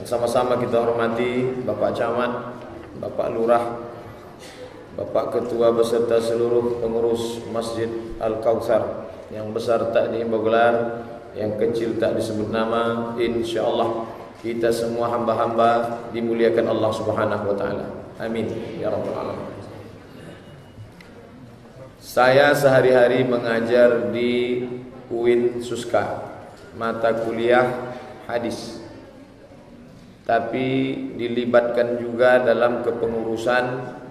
Sama-sama kita hormati Bapak Camat, Bapak Lurah, Bapak Ketua beserta seluruh pengurus Masjid Al-Kautsar. Yang besar tak dihimbau gelar, yang kecil tak disebut nama. InsyaAllah kita semua hamba-hamba dimuliakan Allah Subhanahu wa ta'ala. Amin ya rabbal alamin. Saya sehari-hari mengajar di UIN Suska, mata kuliah hadis. Tapi dilibatkan juga dalam kepengurusan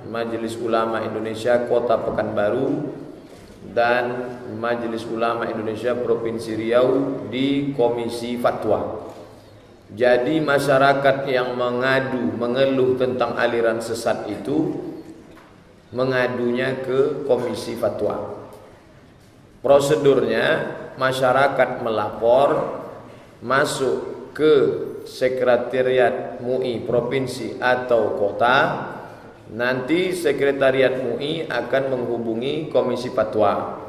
Majelis Ulama Indonesia Kota Pekanbaru dan Majelis Ulama Indonesia Provinsi Riau di Komisi Fatwa. Jadi masyarakat yang mengadu, mengeluh tentang aliran sesat itu mengadunya ke Komisi Fatwa. Prosedurnya masyarakat melapor, masuk ke Sekretariat MUI provinsi atau kota. Nanti Sekretariat MUI akan menghubungi Komisi Fatwa.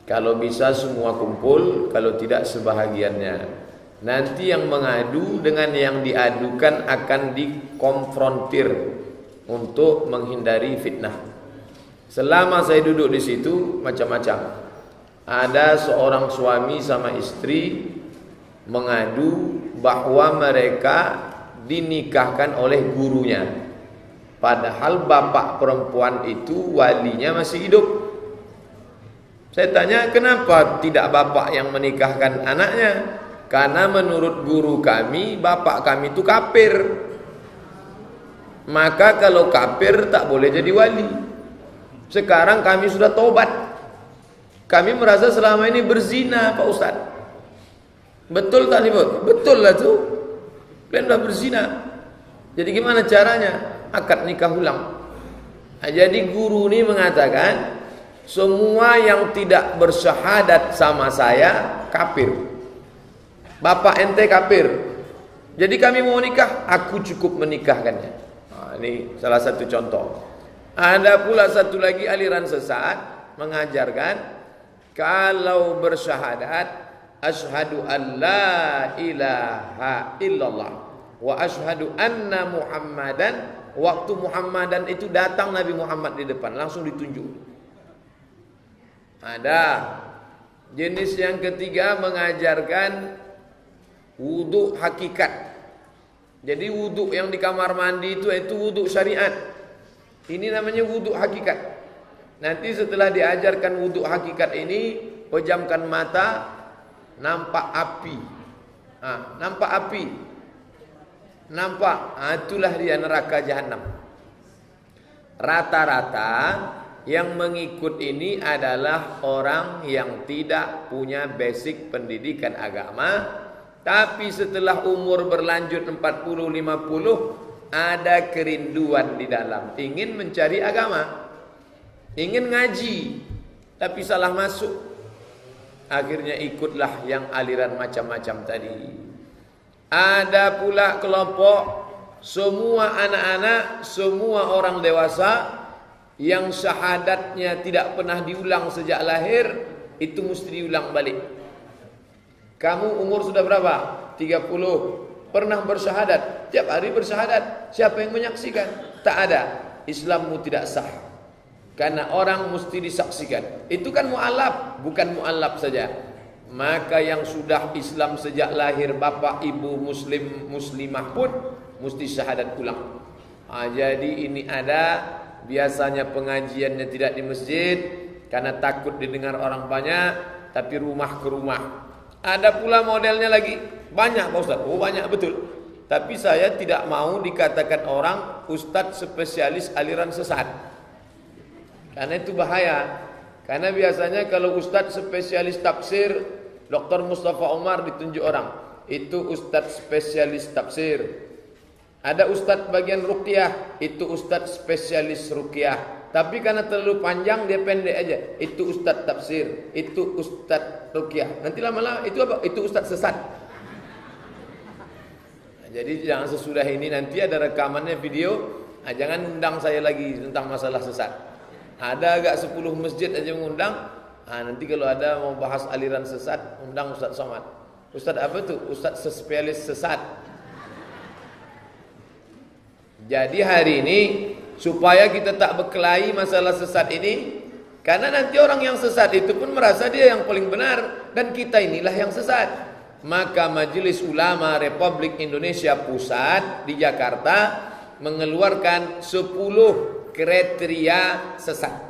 Kalau bisa semua kumpul, kalau tidak sebahagiannya. Nanti yang mengadu dengan yang diadukan akan dikonfrontir untuk menghindari fitnah. Selama saya duduk di situ macam-macam. Ada seorang suami sama istri mengadu bahwa mereka dinikahkan oleh gurunya, padahal bapak perempuan itu walinya masih hidup. Saya tanya, kenapa tidak bapak yang menikahkan anaknya? Karena menurut guru kami, bapak kami itu kafir. Maka kalau kafir tak boleh jadi wali. Sekarang kami sudah tobat. Kami merasa selama ini berzina, Pak Ustadz. Betul tak nih, Bud? Betul lah tuh. Kalian udah berzina. Jadi gimana caranya? Akad nikah ulang. Nah, jadi guru ini mengatakan, semua yang tidak bersyahadat sama saya kafir. Bapak ente kafir. Jadi kami mau nikah, aku cukup menikahkannya. Nah, ini salah satu contoh. Ada pula satu lagi aliran sesat mengajarkan kalau bersyahadat, asyhadu an la ilaha illallah wa asyhadu anna Muhammadan. Waktu Muhammadan itu datang Nabi Muhammad di depan, langsung ditunjuk. Ada jenis yang ketiga mengajarkan wudhu hakikat. Jadi wudhu yang di kamar mandi itu wudhu syariat. Ini namanya wudhu hakikat. Nanti setelah diajarkan wudhu hakikat ini, pejamkan mata, nampak api. Nampak api. Nampak, itulah dia neraka jahanam. Rata-rata yang mengikut ini adalah orang yang tidak punya basic pendidikan agama, tapi setelah umur berlanjut 40-50 ada kerinduan di dalam, ingin mencari agama, ingin ngaji, tapi salah masuk. Akhirnya ikutlah yang aliran macam-macam tadi. Ada pula kelompok semua anak-anak, semua orang dewasa yang syahadatnya tidak pernah diulang sejak lahir, itu mesti diulang balik. Kamu umur sudah berapa? 30. Pernah bersyahadat? Tiap hari bersyahadat. Siapa yang menyaksikan? Tak ada. Islammu tidak sah. Karena orang mesti disaksikan. Itu kan mu'alaf, bukan mu'alaf saja. Maka yang sudah Islam sejak lahir, bapak ibu muslim muslimah pun mesti syahadat ulang. Jadi ini ada. Biasanya pengajiannya tidak di masjid karena takut didengar orang banyak, tapi rumah ke rumah. Ada pula modelnya lagi, banyak Pak Ustaz. Oh banyak betul. Tapi saya tidak mau dikatakan orang ustadz spesialis aliran sesat, karena itu bahaya. Karena biasanya kalau ustadz spesialis tafsir, Dr. Mustafa Umar ditunjuk orang, itu ustadz spesialis tafsir. Ada ustadz bagian ruqyah, itu ustadz spesialis ruqyah. Tapi karena terlalu panjang dia pendek aja. Itu ustadz tafsir, itu ustadz ruqyah. Nanti lama-lama itu apa? Itu ustadz sesat. Nah, jadi jangan sesudah ini nanti ada rekamannya video. Nah, jangan undang saya lagi tentang masalah sesat. Ada agak 10 masjid aja mengundang. Nah, nanti kalau ada mau bahas aliran sesat, undang Ustadz Somad. Ustadz apa tuh? Ustadz spesialis sesat. Jadi hari ini supaya kita tak berkelahi masalah sesat ini, karena nanti orang yang sesat itu pun merasa dia yang paling benar dan kita inilah yang sesat. Maka Majelis Ulama Republik Indonesia Pusat di Jakarta mengeluarkan 10 kriteria sesat.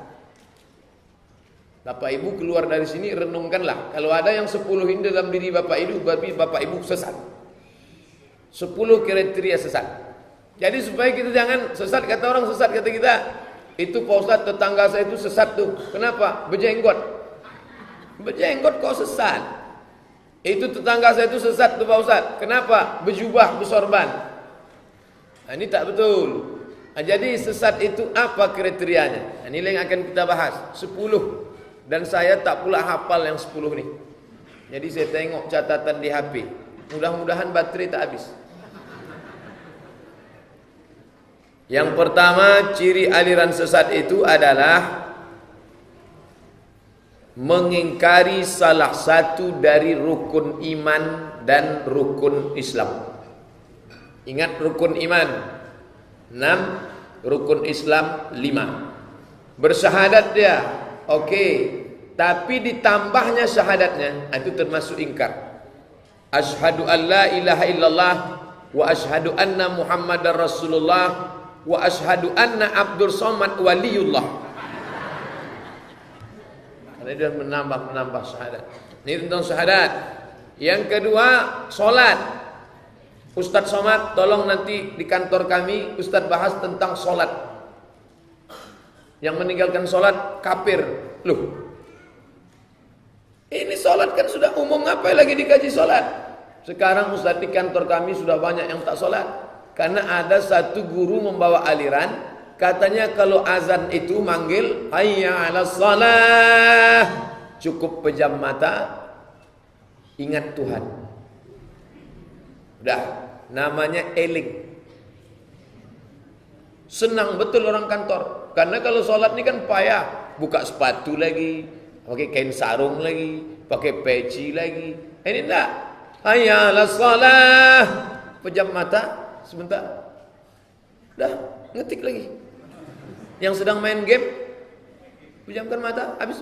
Bapak Ibu keluar dari sini renungkanlah. Kalau ada yang 10 ini dalam diri Bapak Ibu, berarti Bapak Ibu sesat. 10 kriteria sesat. Jadi supaya kita jangan sesat, kata orang sesat kata kita. Itu Pak Ustaz, tetangga saya itu sesat tuh. Kenapa? Berjenggot. Berjenggot kok sesat? Itu tetangga saya itu sesat tuh Pak Ustaz. Kenapa? Berjubah, bersorban. Nah, ini tak betul. Nah, jadi sesat itu apa kriterianya? Nah, ini yang akan kita bahas. 10. Dan saya tak pula hafal yang 10 nih. Jadi saya tengok catatan di HP. Mudah-mudahan baterai tak habis. Yang pertama, ciri aliran sesat itu adalah mengingkari salah satu dari rukun iman dan rukun Islam. Ingat rukun iman 6, rukun Islam 5. Bersyahadat dia, oke, tapi ditambahnya syahadatnya itu termasuk ingkar. Asyhadu an la ilaha illallah wa asyhadu anna Muhammadar Rasulullah wa asyhadu anna Abdul Somad waliyullah. Karena dia menambah syahadat. Ini tentang syahadat. Yang kedua, solat. Ustadz Somad, tolong nanti di kantor kami Ustadz bahas tentang solat. Yang meninggalkan solat kafir. Loh, ini solat kan sudah umum, ngapain lagi dikaji solat? Sekarang Ustadz di kantor kami sudah banyak yang tak solat. Karena ada satu guru membawa aliran, katanya kalau azan itu manggil hayya 'alas shalah, cukup pejam mata, ingat Tuhan. Udah, namanya eling. Senang betul orang kantor. Karena kalau sholat ini kan payah, buka sepatu lagi, pakai kain sarung lagi, pakai peci lagi. Ini enggak. Hayya 'alas shalah, pejam mata. Sebentar, dah ngetik lagi. Yang sedang main game, pejamkan mata, habis.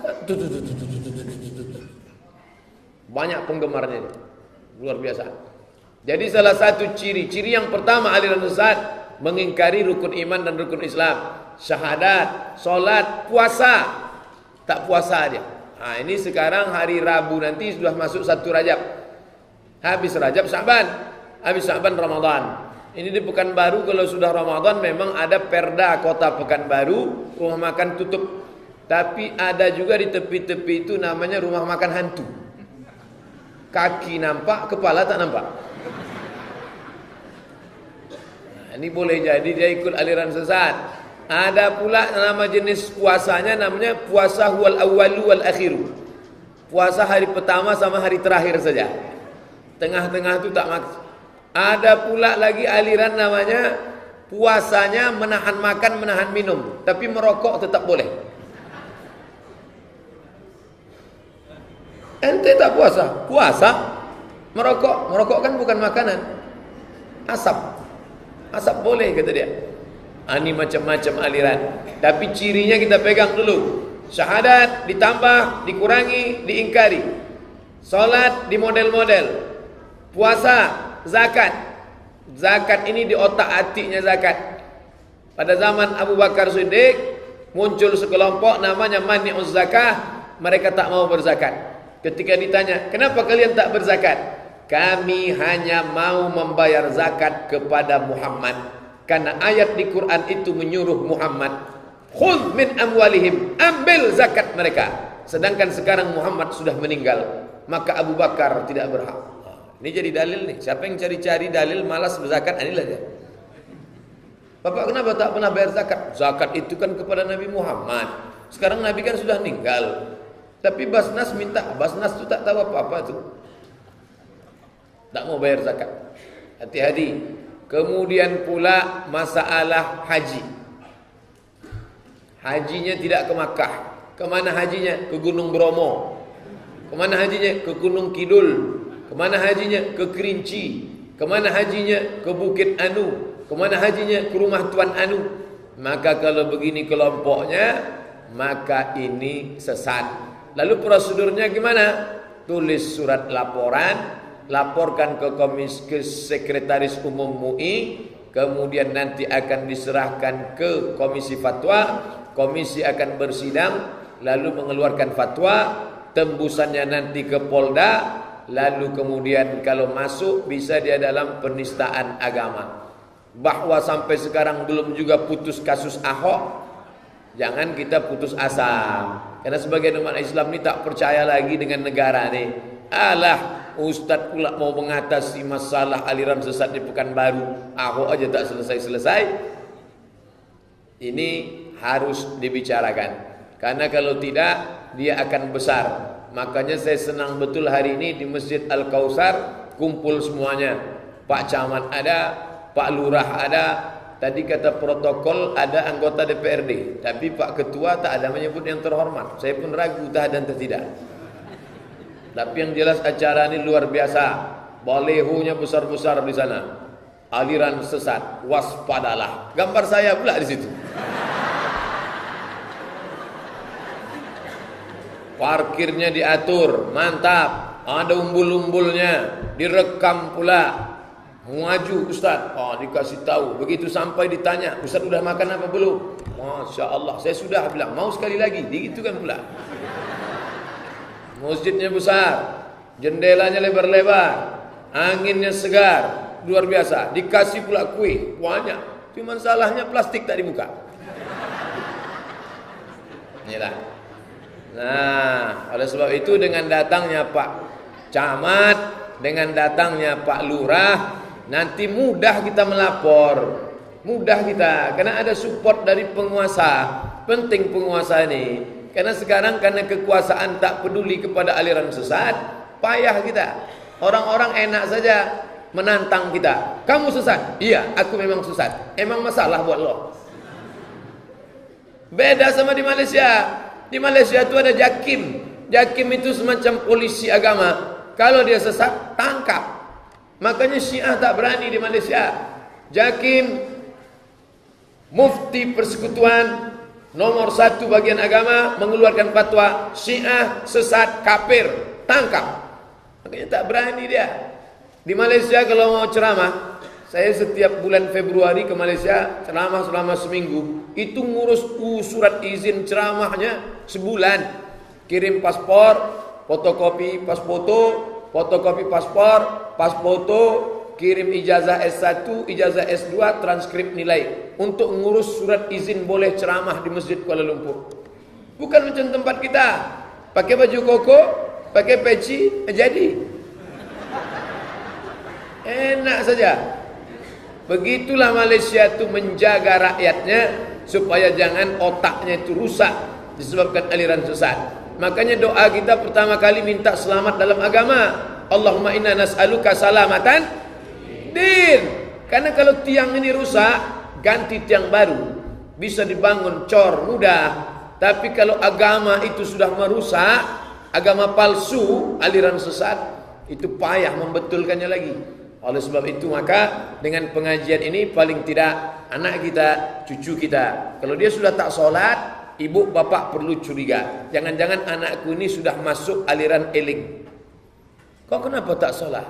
Banyak penggemarnya, luar biasa. Jadi salah satu ciri yang pertama aliran sesat, mengingkari rukun iman dan rukun Islam. Syahadat, solat, puasa, tak puasa dia. Nah, ini sekarang hari Rabu nanti sudah masuk 1 Rajab. Habis Rajab Syaban, habis Syaban Ramadan. Ini di Pekanbaru kalau sudah Ramadan memang ada perda kota Pekanbaru, rumah makan tutup. Tapi ada juga di tepi-tepi itu namanya rumah makan hantu. Kaki nampak, kepala tak nampak. Nah, ini boleh jadi dia ikut aliran sesat. Ada pula nama jenis puasanya namanya puasa huwal awwalu wal akhiru. Puasa hari pertama sama hari terakhir saja. Tengah-tengah itu tak makan. Ada pula lagi aliran namanya puasanya menahan makan, menahan minum, tapi merokok tetap boleh. Ente tak puasa? Puasa, merokok kan bukan makanan. Asap boleh kata dia. Ini macam-macam aliran. Tapi cirinya kita pegang dulu. Syahadat ditambah, dikurangi, diingkari. Salat di model-model. Puasa, zakat ini di otak-atiknya zakat. Pada zaman Abu Bakar Siddiq muncul sekelompok namanya mani'uz zakah, mereka tak mau berzakat. Ketika ditanya, "Kenapa kalian tak berzakat?" "Kami hanya mau membayar zakat kepada Muhammad." Karena ayat di Quran itu menyuruh Muhammad, "Khudh min amwalihim," ambil zakat mereka. Sedangkan sekarang Muhammad sudah meninggal, maka Abu Bakar tidak berhak. Ini jadi dalil nih. Siapa yang cari-cari dalil malas berzakat, inilah dia. Bapak kenapa tak pernah bayar zakat? Zakat itu kan kepada Nabi Muhammad. Sekarang Nabi kan sudah meninggal. Tapi Basnas minta, Basnas itu tak tahu apa-apa tuh. Tak mau bayar zakat. Hati-hati. Kemudian pula masalah haji. Hajinya tidak ke Makkah. Kemana hajinya? Ke Gunung Bromo. Kemana hajinya? Ke Gunung Kidul. Kemana hajinya? Ke Kerinci. Kemana hajinya? Ke Bukit Anu. Kemana hajinya? Ke rumah Tuan Anu. Maka kalau begini kelompoknya, maka ini sesat. Lalu prosedurnya gimana? Tulis surat laporan, laporkan ke Sekretaris Umum MUI, kemudian nanti akan diserahkan ke Komisi Fatwa, komisi akan bersidang, lalu mengeluarkan fatwa, tembusannya nanti ke Polda, lalu kemudian kalau masuk bisa dia dalam penistaan agama. Bahwa sampai sekarang belum juga putus kasus Ahok, jangan kita putus asa. Karena sebagian umat Islam ini tak percaya lagi dengan negara nih. Alah, Ustadz pula mau mengatasi masalah aliran sesat di Pekanbaru, Ahok aja tak selesai-selesai. Ini harus dibicarakan. Karena kalau tidak, dia akan besar. Makanya saya senang betul hari ini di Masjid Al-Kausar kumpul semuanya. Pak Camat ada, Pak Lurah ada, tadi kata protokol ada anggota DPRD, tapi Pak Ketua tak ada menyebut yang terhormat. Saya pun ragu tak dan tidak. Tapi yang jelas acara ini luar biasa. Balehonya besar-besar di sana. Aliran sesat, waspadalah. Gambar saya pula di situ. Parkirnya diatur, mantap. Ada umbul-umbulnya, direkam pula. Maju Ustaz, dikasih tahu. Begitu sampai ditanya, Ustaz sudah makan apa belum? Masya Allah, saya sudah bilang, mau sekali lagi, begitu kan pula. Masjidnya besar, jendelanya lebar-lebar, anginnya segar, luar biasa. Dikasih pula kue, banyak. Cuma salahnya plastik tak dibuka. Inilah. Nah, oleh sebab itu dengan datangnya Pak Camat, dengan datangnya Pak Lurah, nanti mudah kita melapor. Mudah kita, karena ada support dari penguasa. Penting penguasa ini. Karena sekarang karena kekuasaan tak peduli kepada aliran sesat, payah kita. Orang-orang enak saja menantang kita. Kamu sesat? Iya, aku memang sesat. Emang masalah buat lo? Beda sama di Malaysia. Di Malaysia itu ada Jakim. Jakim itu semacam polisi agama. Kalau dia sesat, tangkap. Makanya Syiah tak berani di Malaysia. Jakim, mufti persekutuan nomor 1 bagian agama, mengeluarkan fatwa Syiah sesat kafir, tangkap. Makanya tak berani dia. Di Malaysia kalau mau ceramah, saya setiap bulan Februari ke Malaysia ceramah selama seminggu. Itu ngurus surat izin ceramahnya sebulan. Kirim paspor, fotokopi pas foto, fotokopi paspor, pas foto, kirim ijazah S1, ijazah S2, transkrip nilai untuk ngurus surat izin boleh ceramah di Masjid Kuala Lumpur. Bukan macam tempat kita, pakai baju koko, pakai peci, jadi enak saja. Begitulah Malaysia itu menjaga rakyatnya supaya jangan otaknya itu rusak disebabkan aliran sesat. Makanya doa kita pertama kali minta selamat dalam agama. Allahumma inna nas'aluka salamatan din. Karena kalau tiang ini rusak, ganti tiang baru. Bisa dibangun cor mudah. Tapi kalau agama itu sudah merusak, agama palsu, aliran sesat, itu payah membetulkannya lagi. Oleh sebab itu maka dengan pengajian ini paling tidak anak kita, cucu kita, kalau dia sudah tak sholat, ibu bapak perlu curiga. Jangan-jangan anakku ini sudah masuk aliran eling. Kau kenapa tak sholat?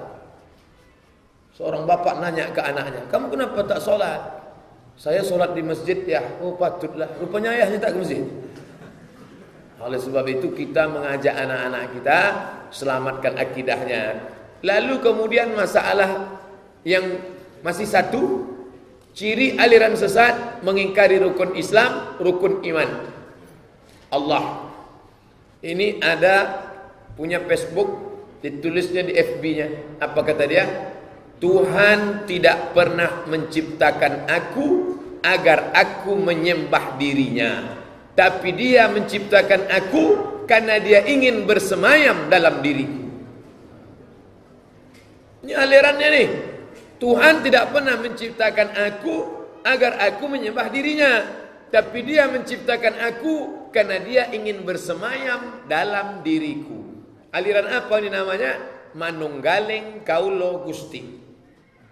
Seorang bapak nanya ke anaknya, kamu kenapa tak sholat? Saya sholat di masjid ya. Oh patutlah, rupanya ayahnya tak ke masjid. Oleh sebab itu kita mengajak anak-anak kita selamatkan akidahnya. Lalu kemudian masalah yang masih satu, ciri aliran sesat mengingkari rukun Islam, rukun iman. Allah. Ini ada punya Facebook, ditulisnya di FB-nya. Apa kata dia? Tuhan tidak pernah menciptakan aku agar aku menyembah dirinya, tapi dia menciptakan aku karena dia ingin bersemayam dalam diriku. Ini alirannya nih. Tuhan tidak pernah menciptakan aku agar aku menyembah dirinya, tapi dia menciptakan aku karena dia ingin bersemayam dalam diriku. Aliran apa ini namanya? Manunggaling Kaulo Gusti.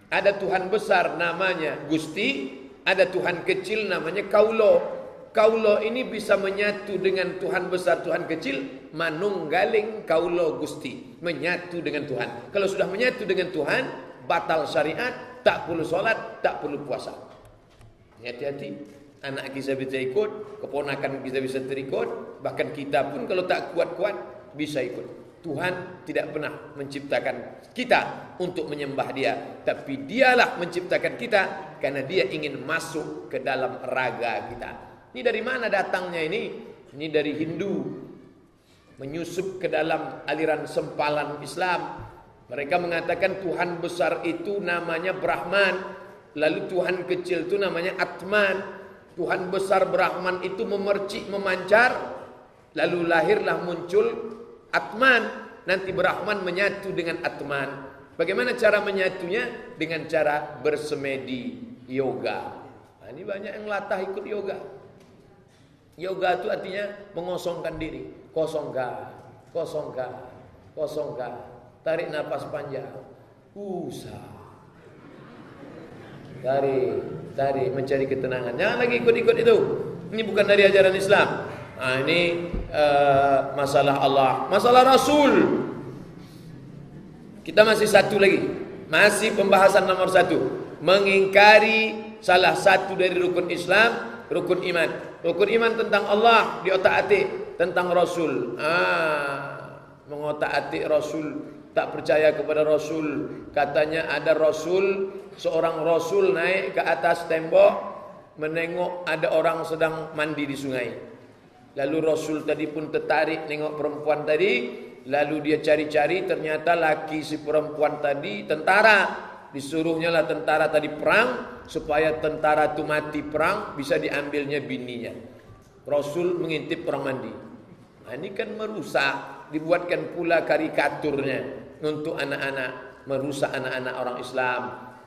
Ada Tuhan besar namanya Gusti, ada Tuhan kecil namanya Kaulo. Kaulo ini bisa menyatu dengan Tuhan besar, Tuhan kecil, manunggaling Kaulo Gusti, menyatu dengan Tuhan. Kalau sudah menyatu dengan Tuhan, batal syariat, tak perlu sholat, tak perlu puasa. Hati-hati, anak kita bisa ikut, keponakan kita bisa terikut, bahkan kita pun kalau tak kuat-kuat bisa ikut. Tuhan tidak pernah menciptakan kita untuk menyembah Dia, tapi Dialah menciptakan kita karena Dia ingin masuk ke dalam raga kita. Ini dari mana datangnya ini? Ini dari Hindu, menyusup ke dalam aliran sempalan Islam. Mereka mengatakan Tuhan besar itu namanya Brahman, lalu Tuhan kecil itu namanya Atman. Tuhan besar Brahman itu memercik, memancar, lalu lahirlah muncul Atman, nanti Brahman menyatu dengan Atman. Bagaimana cara menyatunya? Dengan cara bersemedi yoga. Nah, ini banyak yang latah ikut yoga. Yoga itu artinya mengosongkan diri. Kosongkan, kosongkan, kosongkan. Tarik nafas panjang. Usah. Tarik, mencari ketenangan. Jangan lagi ikut-ikut itu. Ini bukan dari ajaran Islam. Nah, ini masalah Allah, masalah Rasul. Kita masih satu lagi, masih pembahasan nomor 1, mengingkari salah satu dari rukun Islam, rukun iman. Rukun iman tentang Allah di otak-atik, tentang Rasul. Mengotak-atik Rasul, tak percaya kepada Rasul. Katanya ada Rasul, seorang Rasul naik ke atas tembok, menengok ada orang sedang mandi di sungai. Lalu Rasul tadi pun tertarik nengok perempuan tadi. Lalu dia cari-cari, ternyata laki si perempuan tadi tentara. Disuruhnya lah tentara tadi perang, supaya tentara itu mati perang, bisa diambilnya bininya. Rasul mengintip orang mandi. Nah, ini kan merusak. Dibuatkan pula karikaturnya untuk anak-anak, merusak anak-anak orang Islam.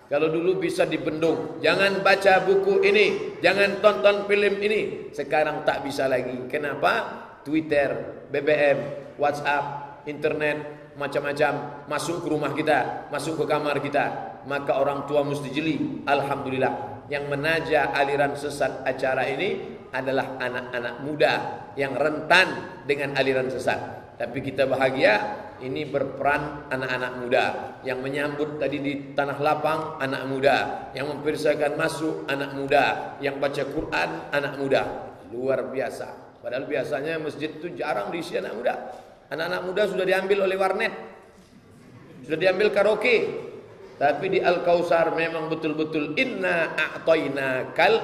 Kalau dulu bisa dibendung, jangan baca buku ini, jangan tonton film ini. Sekarang tak bisa lagi. Kenapa? Twitter, BBM, WhatsApp, internet, macam-macam masuk ke rumah kita, masuk ke kamar kita. Maka orang tua mesti jeli. Alhamdulillah, yang menaja aliran sesat acara ini adalah anak-anak muda yang rentan dengan aliran sesat. Tapi kita bahagia, ini berperan anak-anak muda. Yang menyambut tadi di tanah lapang, anak muda. Yang mempersilakan masuk, anak muda. Yang baca Quran, anak muda. Luar biasa. Padahal biasanya masjid itu jarang diisi anak muda. Anak-anak muda sudah diambil oleh warnet, sudah diambil karaoke. Tapi di Al-Kausar memang betul-betul inna a'toina kal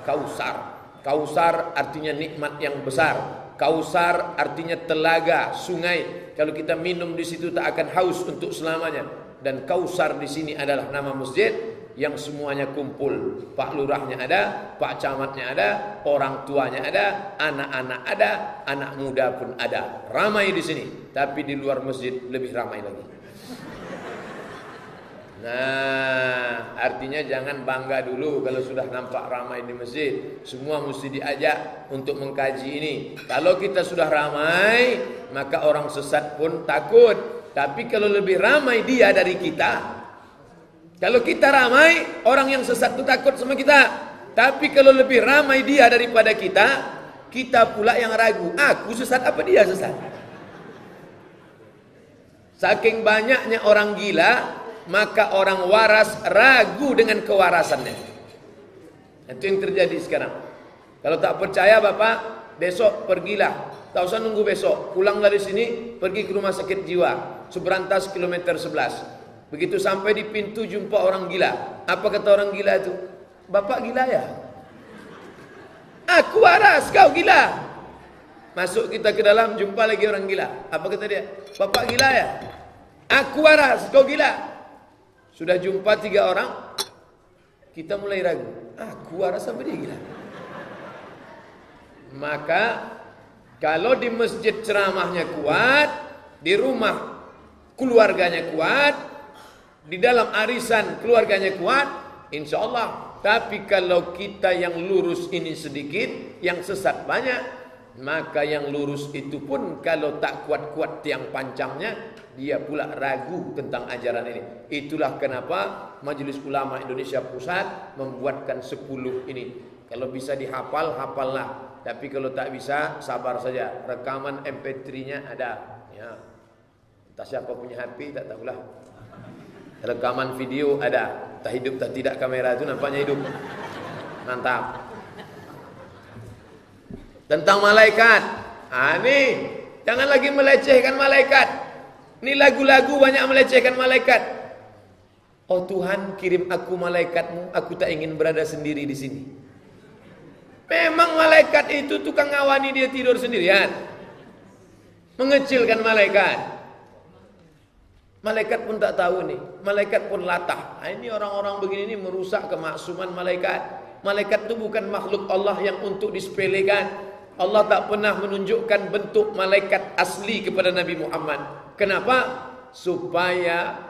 kausar. Kausar artinya nikmat yang besar. Kausar artinya telaga, sungai. Kalau kita minum di situ tak akan haus untuk selamanya. Dan Kausar di sini adalah nama masjid yang semuanya kumpul. Pak lurahnya ada, pak camatnya ada, orang tuanya ada, anak-anak ada, anak muda pun ada. Ramai di sini, tapi di luar masjid lebih ramai lagi. Nah, artinya jangan bangga dulu kalau sudah nampak ramai di masjid. Semua mesti diajak untuk mengkaji ini. Kalau kita sudah ramai, maka orang sesat pun takut. Tapi kalau lebih ramai dia dari kita, kalau kita ramai, orang yang sesat itu takut sama kita. Tapi kalau lebih ramai dia daripada kita pula yang ragu. Aku sesat apa dia sesat? Saking banyaknya orang gila, maka orang waras ragu dengan kewarasannya. Itu yang terjadi sekarang. Kalau tak percaya Bapak, besok pergilah. Tak usah nunggu besok. Pulang dari sini, pergi ke rumah sakit jiwa, Subrantas kilometer 11. Begitu sampai di pintu jumpa orang gila. Apa kata orang gila itu? Bapak gila ya? Aku waras, kau gila. Masuk kita ke dalam, jumpa lagi orang gila. Apa kata dia? Bapak gila ya? Aku waras, kau gila. Sudah jumpa 3 orang, kita mulai ragu. Aku waras apa dia gila? Maka kalau di masjid ceramahnya kuat, di rumah keluarganya kuat, di dalam arisan keluarganya kuat, insya Allah. Tapi kalau kita yang lurus ini sedikit, yang sesat banyak, Maka yang lurus itu pun kalau tak kuat-kuat tiang pancangnya, dia pula ragu tentang ajaran ini. Itulah kenapa Majelis Ulama Indonesia Pusat membuatkan 10 ini. Kalau bisa dihafal, hafallah. Tapi kalau tak bisa, sabar saja. Rekaman MP3-nya ada. Ya. Entah siapa punya HP, tak tahulah. Rekaman video ada. Tak hidup tak tidak kamera itu nampaknya hidup. Mantap. Tentang malaikat. Ini jangan lagi melecehkan malaikat. Ini lagu-lagu banyak melecehkan malaikat. Oh Tuhan, kirim aku malaikatmu, aku tak ingin berada sendiri di sini. Memang malaikat itu tukang ngawani dia tidur sendirian. Mengecilkan malaikat. Malaikat pun tak tahu nih. Malaikat pun latah. Ini orang-orang begini ini merusak kemaksuman malaikat. Malaikat itu bukan makhluk Allah yang untuk disepelekan. Allah tak pernah menunjukkan bentuk malaikat asli kepada Nabi Muhammad. Kenapa? Supaya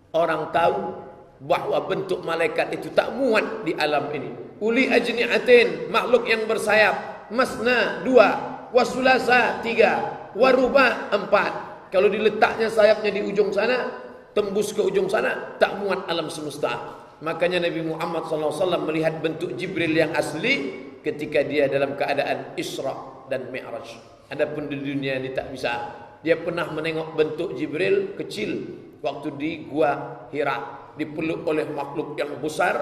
orang tahu bahwa bentuk malaikat itu tak muat di alam ini. Uli ajni'atin, makhluk yang bersayap. Masna 2, wasulasa 3, waruba 4. Kalau diletaknya sayapnya di ujung sana, tembus ke ujung sana, tak muat alam semesta. Makanya Nabi Muhammad SAW melihat bentuk Jibril yang asli ketika dia dalam keadaan Isra dan Mi'raj. Adapun di dunia ini tak bisa. Dia pernah menengok bentuk Jibril kecil waktu di Gua Hira, dipeluk oleh makhluk yang besar,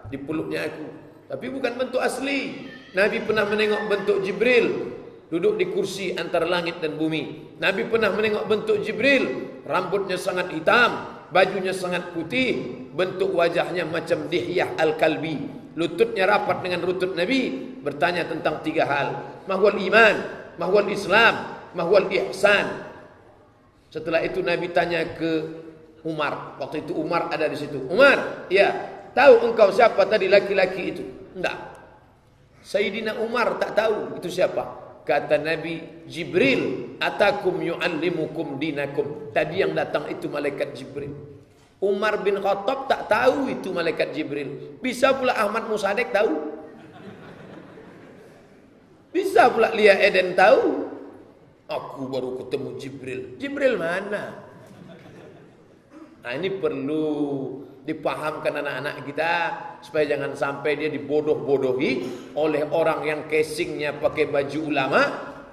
dipeluknya aku. Tapi bukan bentuk asli. Nabi pernah menengok bentuk Jibril duduk di kursi antara langit dan bumi. Nabi pernah menengok bentuk Jibril, rambutnya sangat hitam, bajunya sangat putih, bentuk wajahnya macam Dihyah Al-Kalbi. Lututnya rapat dengan lutut Nabi, bertanya tentang 3 hal. Mahwal iman, mahwal Islam, mahwal ihsan. Setelah itu Nabi tanya ke Umar. Waktu itu Umar ada di situ. Umar, ya, tahu engkau siapa tadi laki-laki itu? Enggak. Sayyidina Umar tak tahu itu siapa. Kata Nabi, Jibril atakum yu'allimukum dinakum. Tadi yang datang itu malaikat Jibril. Umar bin Khattab tak tahu itu malaikat Jibril. Bisa pula Ahmad Musadek tahu. Bisa pula Lia Eden tahu. Aku baru ketemu Jibril. Jibril mana? Nah ini perlu dipahamkan anak-anak kita supaya jangan sampai dia dibodoh-bodohi oleh orang yang casingnya pakai baju ulama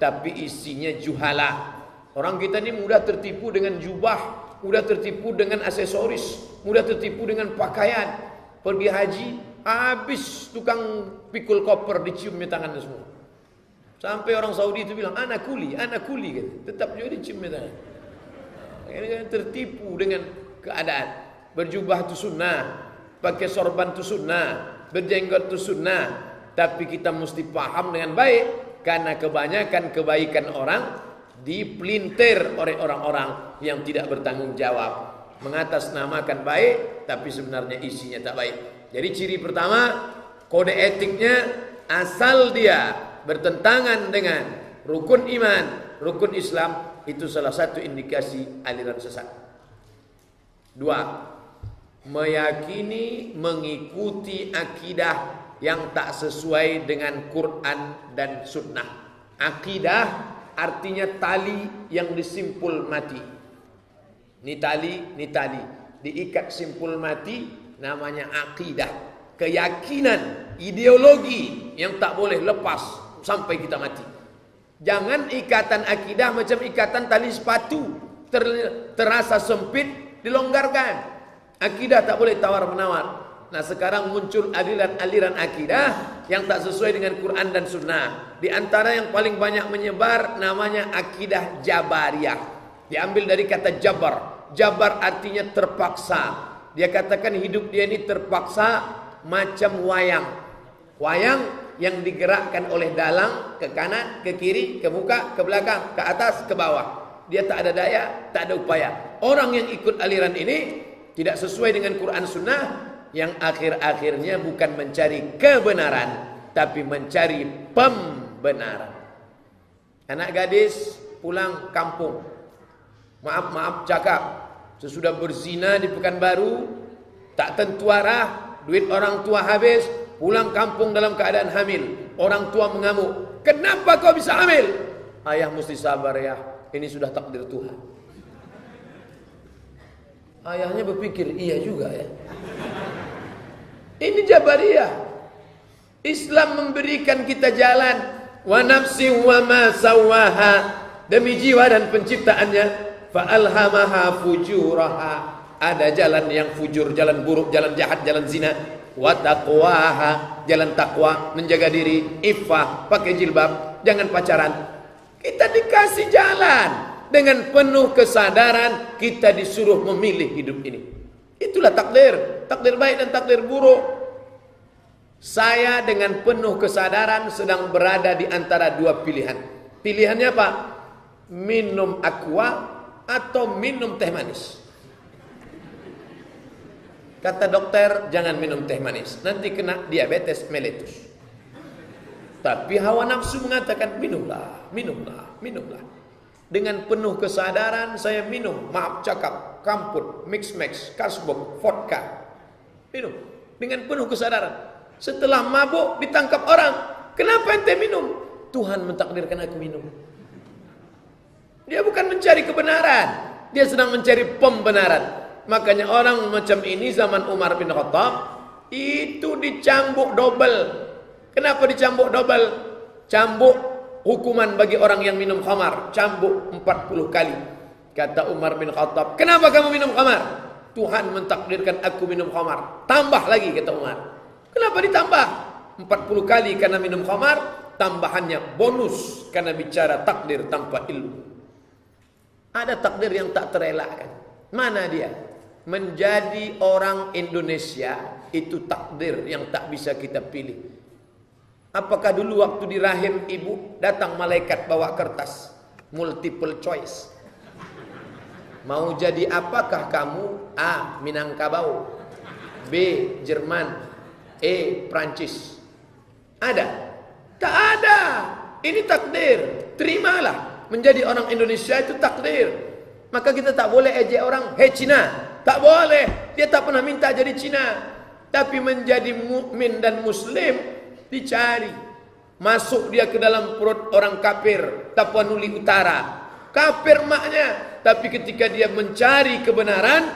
tapi isinya juhala. Orang kita ini mudah tertipu dengan jubah, mudah tertipu dengan aksesoris, mudah tertipu dengan pakaian. Pergi haji, habis tukang pikul koper diciumnya tangannya semua. Sampai orang Saudi itu bilang, anak kuli gitu. Tetap juga diciumnya tangan. Ini tertipu dengan keadaan. Berjubah itu sunnah, pakai sorban itu sunnah, berjenggot itu sunnah. Tapi kita mesti paham dengan baik, karena kebanyakan kebaikan orang dipelintir oleh orang-orang yang tidak bertanggung jawab, mengatasnamakan baik tapi sebenarnya isinya tak baik. Jadi ciri pertama, kode etiknya asal dia bertentangan dengan rukun iman, rukun Islam, itu salah satu indikasi aliran sesat. 2, meyakini mengikuti akidah yang tak sesuai dengan Quran dan Sunnah. Akidah artinya tali yang disimpul mati. Ini tali diikat simpul mati, namanya akidah. Keyakinan, ideologi yang tak boleh lepas sampai kita mati. Jangan ikatan akidah macam ikatan tali sepatu, terasa sempit, dilonggarkan. Akidah tak boleh tawar-menawar. Nah sekarang muncul aliran akidah yang tak sesuai dengan Quran dan Sunnah. Di antara yang paling banyak menyebar namanya akidah Jabariyah. Diambil dari kata Jabar. Jabar artinya terpaksa. Dia katakan hidup dia ini terpaksa macam wayang. Wayang yang digerakkan oleh dalang ke kanan, ke kiri, ke muka, ke belakang, ke atas, ke bawah. Dia tak ada daya, tak ada upaya. Orang yang ikut aliran ini tidak sesuai dengan Quran Sunnah, yang akhir-akhirnya bukan mencari kebenaran, tapi mencari pembenaran. Anak gadis pulang kampung, maaf cakap, sesudah berzina di Pekanbaru, tak tentu arah, duit orang tua habis, pulang kampung dalam keadaan hamil. Orang tua mengamuk, Kenapa kau bisa hamil? Ayah mesti sabar ya, ini sudah takdir Tuhan. Ayahnya berpikir, iya juga ya. Ini Jabariyah. Islam memberikan kita jalan. Wa nafsi wa ma sawaha, demi jiwa dan penciptaannya. Fa alhamaha fujuraha, ada jalan yang fujur, jalan buruk, jalan jahat, jalan zina. Wa taqwaha, jalan takwa, menjaga diri, iffah, pakai jilbab, jangan pacaran. Kita dikasih jalan. Dengan penuh kesadaran kita disuruh memilih hidup ini. Itulah takdir, takdir baik dan takdir buruk. Saya dengan penuh kesadaran sedang berada di antara dua pilihan. Pilihannya apa? Minum aqua atau minum teh manis. Kata dokter, jangan minum teh manis, nanti kena diabetes mellitus. Tapi hawa nafsu mengatakan minumlah, minumlah, minumlah. Dengan penuh kesadaran saya minum, maaf cakap, kamput, mix-max, kasbok, vodka. Minum dengan penuh kesadaran. Setelah mabuk ditangkap orang, kenapa ente minum? Tuhan mentakdirkan aku minum. Dia bukan mencari kebenaran, dia sedang mencari pembenaran. Makanya orang macam ini zaman Umar bin Khattab itu dicambuk double. Kenapa dicambuk double? Cambuk hukuman bagi orang yang minum khamar, cambuk 40 kali. Kata Umar bin Khattab, kenapa kamu minum khamar? Tuhan mentakdirkan aku minum khamar. Tambah lagi, kata Umar. Kenapa ditambah? 40 kali karena minum khamar, tambahannya bonus karena bicara takdir tanpa ilmu. Ada takdir yang tak terelakkan. Mana dia? Menjadi orang Indonesia itu takdir yang tak bisa kita pilih. Apakah dulu waktu di rahim ibu datang malaikat bawa kertas multiple choice? Mau jadi apakah kamu? A. Minangkabau, B. Jerman, E. Prancis. Ada? Tak ada. Ini takdir. Terimalah. Menjadi orang Indonesia itu takdir. Maka kita tak boleh ejek orang, hei Cina. Tak boleh. Dia tak pernah minta jadi Cina. Tapi menjadi mukmin dan muslim dicari. Masuk dia ke dalam perut orang kafir, Tapanuli Utara. Kafir maknya. Tapi ketika dia mencari kebenaran,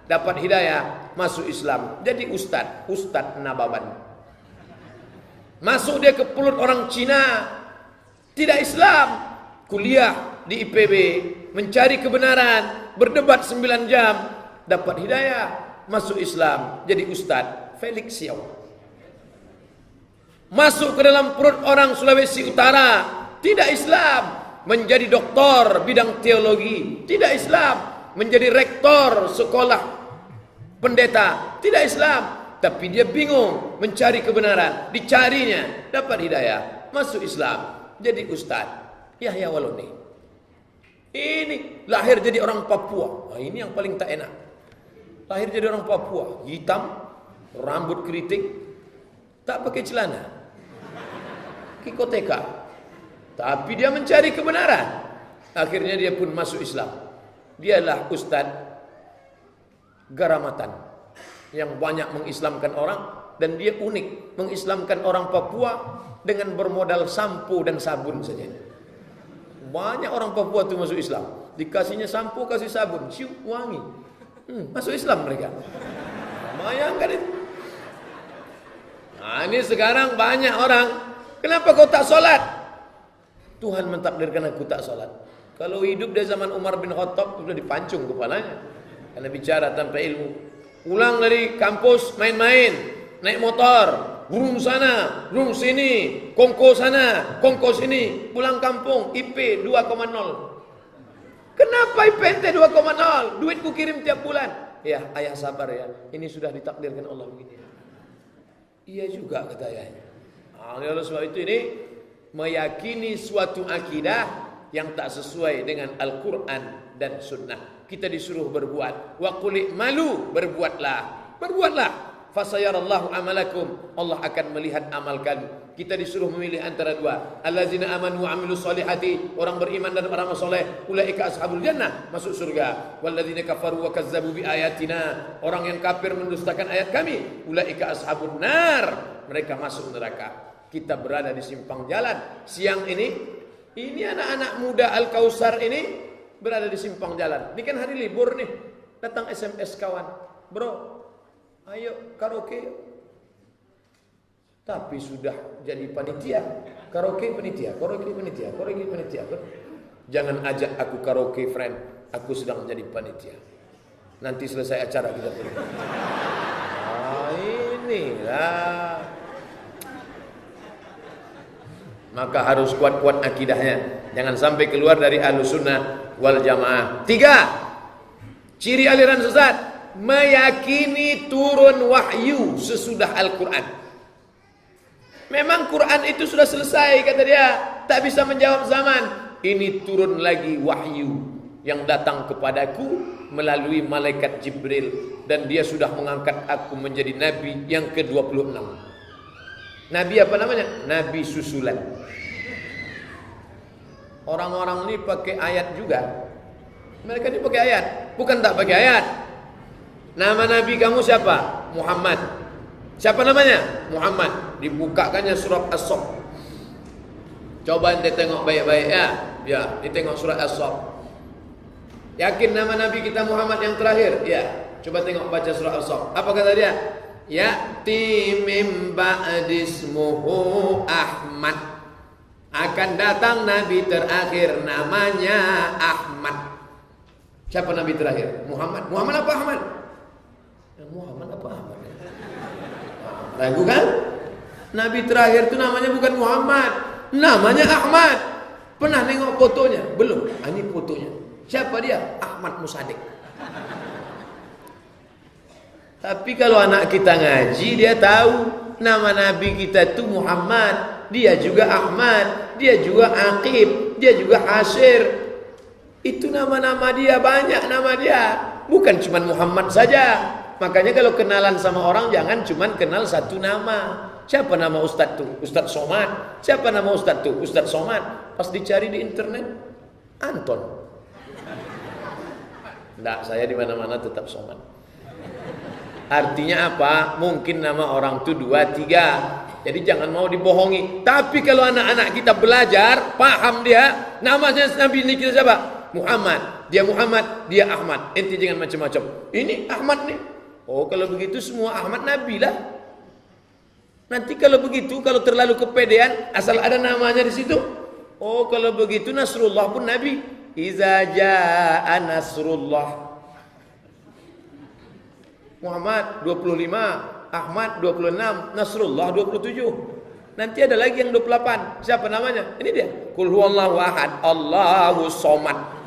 dapat hidayah, masuk Islam, jadi Ustadz Nababan. Masuk dia ke perut orang Cina, tidak Islam, kuliah di IPB, mencari kebenaran, berdebat 9 jam, dapat hidayah, masuk Islam, jadi Ustadz Felix Xiao. Masuk ke dalam perut orang Sulawesi Utara, tidak Islam, menjadi doktor bidang teologi, tidak Islam, menjadi rektor sekolah pendeta, tidak Islam, tapi dia bingung mencari kebenaran, dicarinya, dapat hidayah, masuk Islam, jadi Ustaz Yahya Waloni. Ini lahir jadi orang Papua. Nah, ini yang paling tak enak. Lahir jadi orang Papua, hitam, rambut keriting, tak pakai celana, kikoteka. Tapi dia mencari kebenaran. Akhirnya dia pun masuk Islam. Dialah Ustaz Garamatan yang banyak mengislamkan orang, dan dia unik mengislamkan orang Papua dengan bermodal sampo dan sabun saja. Banyak orang Papua itu masuk Islam, dikasihnya sampo, kasih sabun, cium wangi, masuk Islam mereka. Bayangkan itu. Nah, ini sekarang banyak orang, kenapa kau tak sholat? Tuhan mentakdirkan aku tak sholat. Kalau hidup dari zaman Umar bin Khattab sudah dipancung kepalanya karena bicara tanpa ilmu. Pulang dari kampus main-main, naik motor, burung sana, burung sini, kongko sana, kongko sini. Pulang kampung IP 2,0. Kenapa IP ente 2,0? Duitku kirim tiap bulan. Ya, ayah sabar ya. Ini sudah ditakdirkan Allah begini. Iya juga kata ayahnya. Oleh sebab itu ini meyakini suatu akidah yang tak sesuai dengan Al-Quran dan Sunnah. Kita disuruh berbuat. Wa qul malu, berbuatlah, berbuatlah. Fasayarallahu amalakum, Allah akan melihat amal kalian. Kita disuruh memilih antara dua. Allazina amanu wa amilus solihati, orang beriman dan beramal soleh. Ulaika ashabul jannah, masuk surga. Walladzina kafaru wa kazzabu bi ayatina, orang yang kafir mendustakan ayat kami. Ulaika ashabun nar, mereka masuk neraka. kita berada di simpang jalan. Siang ini anak-anak muda Al-Kausar ini berada di simpang jalan. Ini kan hari libur nih. Datang SMS kawan. Bro, ayo karaoke. Tapi sudah jadi panitia. Karaoke panitia. Jangan ajak aku karaoke friend. Aku sedang menjadi panitia. Nanti selesai acara kita pergi. Inilah. Maka harus kuat-kuat akidahnya. Jangan sampai keluar dari Ahlussunnah wal Jamaah. 3. Ciri aliran sesat, meyakini turun wahyu sesudah Al-Quran. Memang Quran itu sudah selesai, kata dia, tak bisa menjawab zaman. Ini turun lagi wahyu yang datang kepadaku melalui malaikat Jibril, dan dia sudah mengangkat aku menjadi nabi yang ke-26. Nabi apa namanya? Nabi susulan. Orang-orang ini pakai ayat juga. Mereka ini pakai ayat, bukan tak pakai ayat. Nama nabi kamu siapa? Muhammad. Siapa namanya? Muhammad. Dibukakannya surat As-Saff. Coba ente tengok baik-baik ya. Ya, ditengok surat As-Saff. Yakin nama nabi kita Muhammad yang terakhir? Ya. Coba tengok baca surat As-Saff. Apa kata dia? Ya'ti mim ba'dismuhu Ahmad. Akan datang nabi terakhir namanya Ahmad. Siapa nabi terakhir? Muhammad. Muhammad apa Ahmad? Muhammad apa Ahmad? Ragu kan? Nabi terakhir itu namanya bukan Muhammad, namanya Ahmad. Pernah nengok fotonya? Belum. Ini fotonya. Siapa dia? Ahmad Musadik. Tapi kalau anak kita ngaji, dia tahu nama Nabi kita itu Muhammad, dia juga Ahmad, dia juga Aqib, dia juga Hasir. Itu nama-nama dia, banyak nama dia. Bukan cuma Muhammad saja. Makanya kalau kenalan sama orang jangan cuma kenal satu nama. Siapa nama Ustadz tuh? Ustadz Somad. Siapa nama Ustadz tuh? Ustadz Somad. Pas dicari di internet, Anton. Enggak, saya di mana-mana tetap Somad. Artinya apa? Mungkin nama orang itu 2, 3. Jadi jangan mau dibohongi. Tapi kalau anak-anak kita belajar, paham dia, namanya Nabi ini kita siapa? Muhammad. Dia Muhammad, dia Ahmad. Ente jangan macam-macam. Ini Ahmad nih. Oh, kalau begitu semua Ahmad Nabi lah. Nanti kalau begitu, kalau terlalu kepedean, asal ada namanya di situ. Oh, kalau begitu Nasrullah pun Nabi. Iza jaa Nasrullah. Muhammad 25, Ahmad 26, Nasrullah 27. Nanti ada lagi yang 28. Siapa namanya? Ini dia. Qul huwallahu ahad, Allahu somad.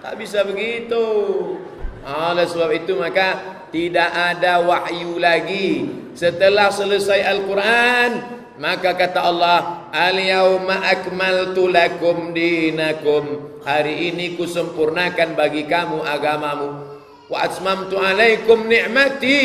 Tak bisa begitu. Oleh sebab itu maka tidak ada wahyu lagi setelah selesai Al-Quran. Maka kata Allah, al-yawma akmaltu lakum dinakum. Hari ini kusempurnakan bagi kamu agamamu. Wa atmamtu alaikum ni'mati.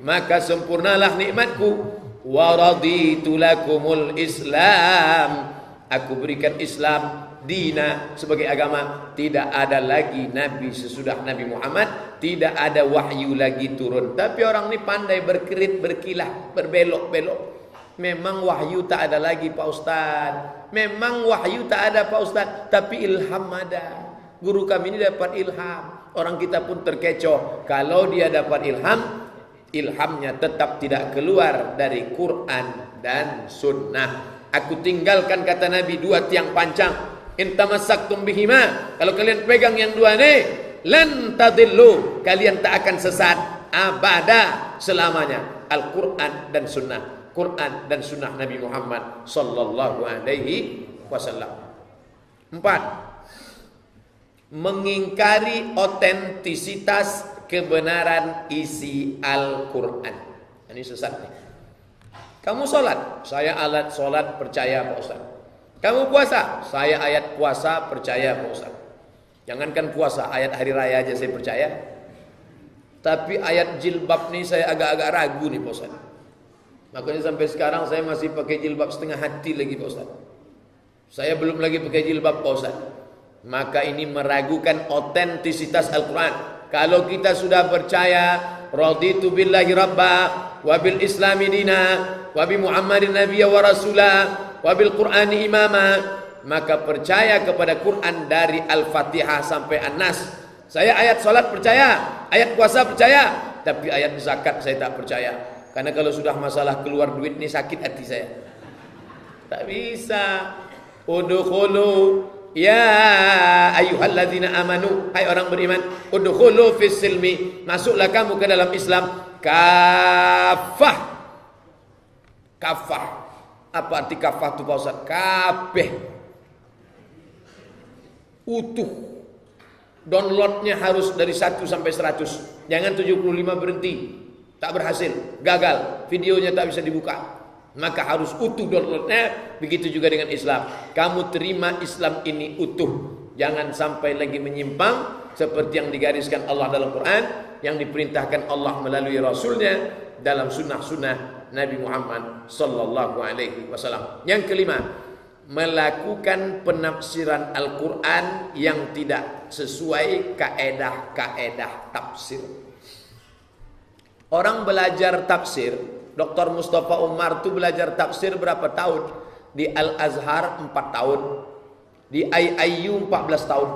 Maka sempurnalah nikmatku. Wa raditu lakumul Islam. Aku berikan Islam dina sebagai agama. Tidak ada lagi nabi sesudah Nabi Muhammad, tidak ada wahyu lagi turun. Tapi orang ini pandai berkerit, berkilah, berbelok-belok. Memang wahyu tak ada lagi Pak Ustaz. Memang wahyu tak ada Pak Ustaz, tapi ilham ada. Guru kami ini dapat ilham. Orang kita pun terkecoh. Kalau dia dapat ilham, ilhamnya tetap tidak keluar dari Quran dan Sunnah. Aku tinggalkan kata Nabi 2 tiang pancang. In tamassaktum bihima, kalau kalian pegang yang 2 ini, lan tadillu, kalian tak akan sesat abada selamanya. Al-Quran dan Sunnah, Quran dan Sunnah Nabi Muhammad sallallahu alaihi wasallam. 4. Mengingkari otentisitas kebenaran isi Al-Quran. Ini sesat nih. Kamu sholat, saya alat sholat percaya Pak Ustaz. Kamu puasa, saya ayat puasa percaya Pak Ustaz. Jangankan puasa, ayat hari raya aja saya percaya. Tapi ayat jilbab nih saya agak-agak ragu nih Pak Ustaz. Makanya sampai sekarang saya masih pakai jilbab setengah hati lagi Pak Ustaz. Saya belum lagi pakai jilbab Pak Ustaz. Maka ini meragukan otentisitas Al-Quran. Kalau kita sudah percaya raditu billahi rabba wa bil islami dina, wa bi Muhammadin nabiyya wa rasula, wa bil Qur'ani imama, maka percaya kepada Quran dari Al-Fatihah sampai An-Nas. Saya ayat salat percaya, ayat puasa percaya, tapi ayat zakat saya tak percaya. Karena kalau sudah masalah keluar duit ni sakit hati saya. Tak bisa. Udkhulu ya ayyuhalladzina amanu, hai orang beriman, udkhulu fis silmi, masuklah kamu ke dalam Islam kafah. Kafah. Apa arti kafah itu Pak Ustaz? Kabeh. Utuh. Downloadnya harus dari 1 sampai 100. Jangan 75 berhenti. Tak berhasil, gagal, videonya tak bisa dibuka. Maka harus utuh downloadnya. Begitu juga dengan Islam. Kamu terima Islam ini utuh. Jangan sampai lagi menyimpang seperti yang digariskan Allah dalam Quran, yang diperintahkan Allah melalui Rasulnya dalam sunnah-sunnah Nabi Muhammad sallallahu alaihi wasallam. Yang kelima, melakukan penafsiran Al-Quran yang tidak sesuai kaedah-kaedah tafsir. Orang belajar tafsir, Dr. Mustafa Umar itu belajar tafsir berapa tahun? Di Al-Azhar 4 tahun, di IIU 14 tahun.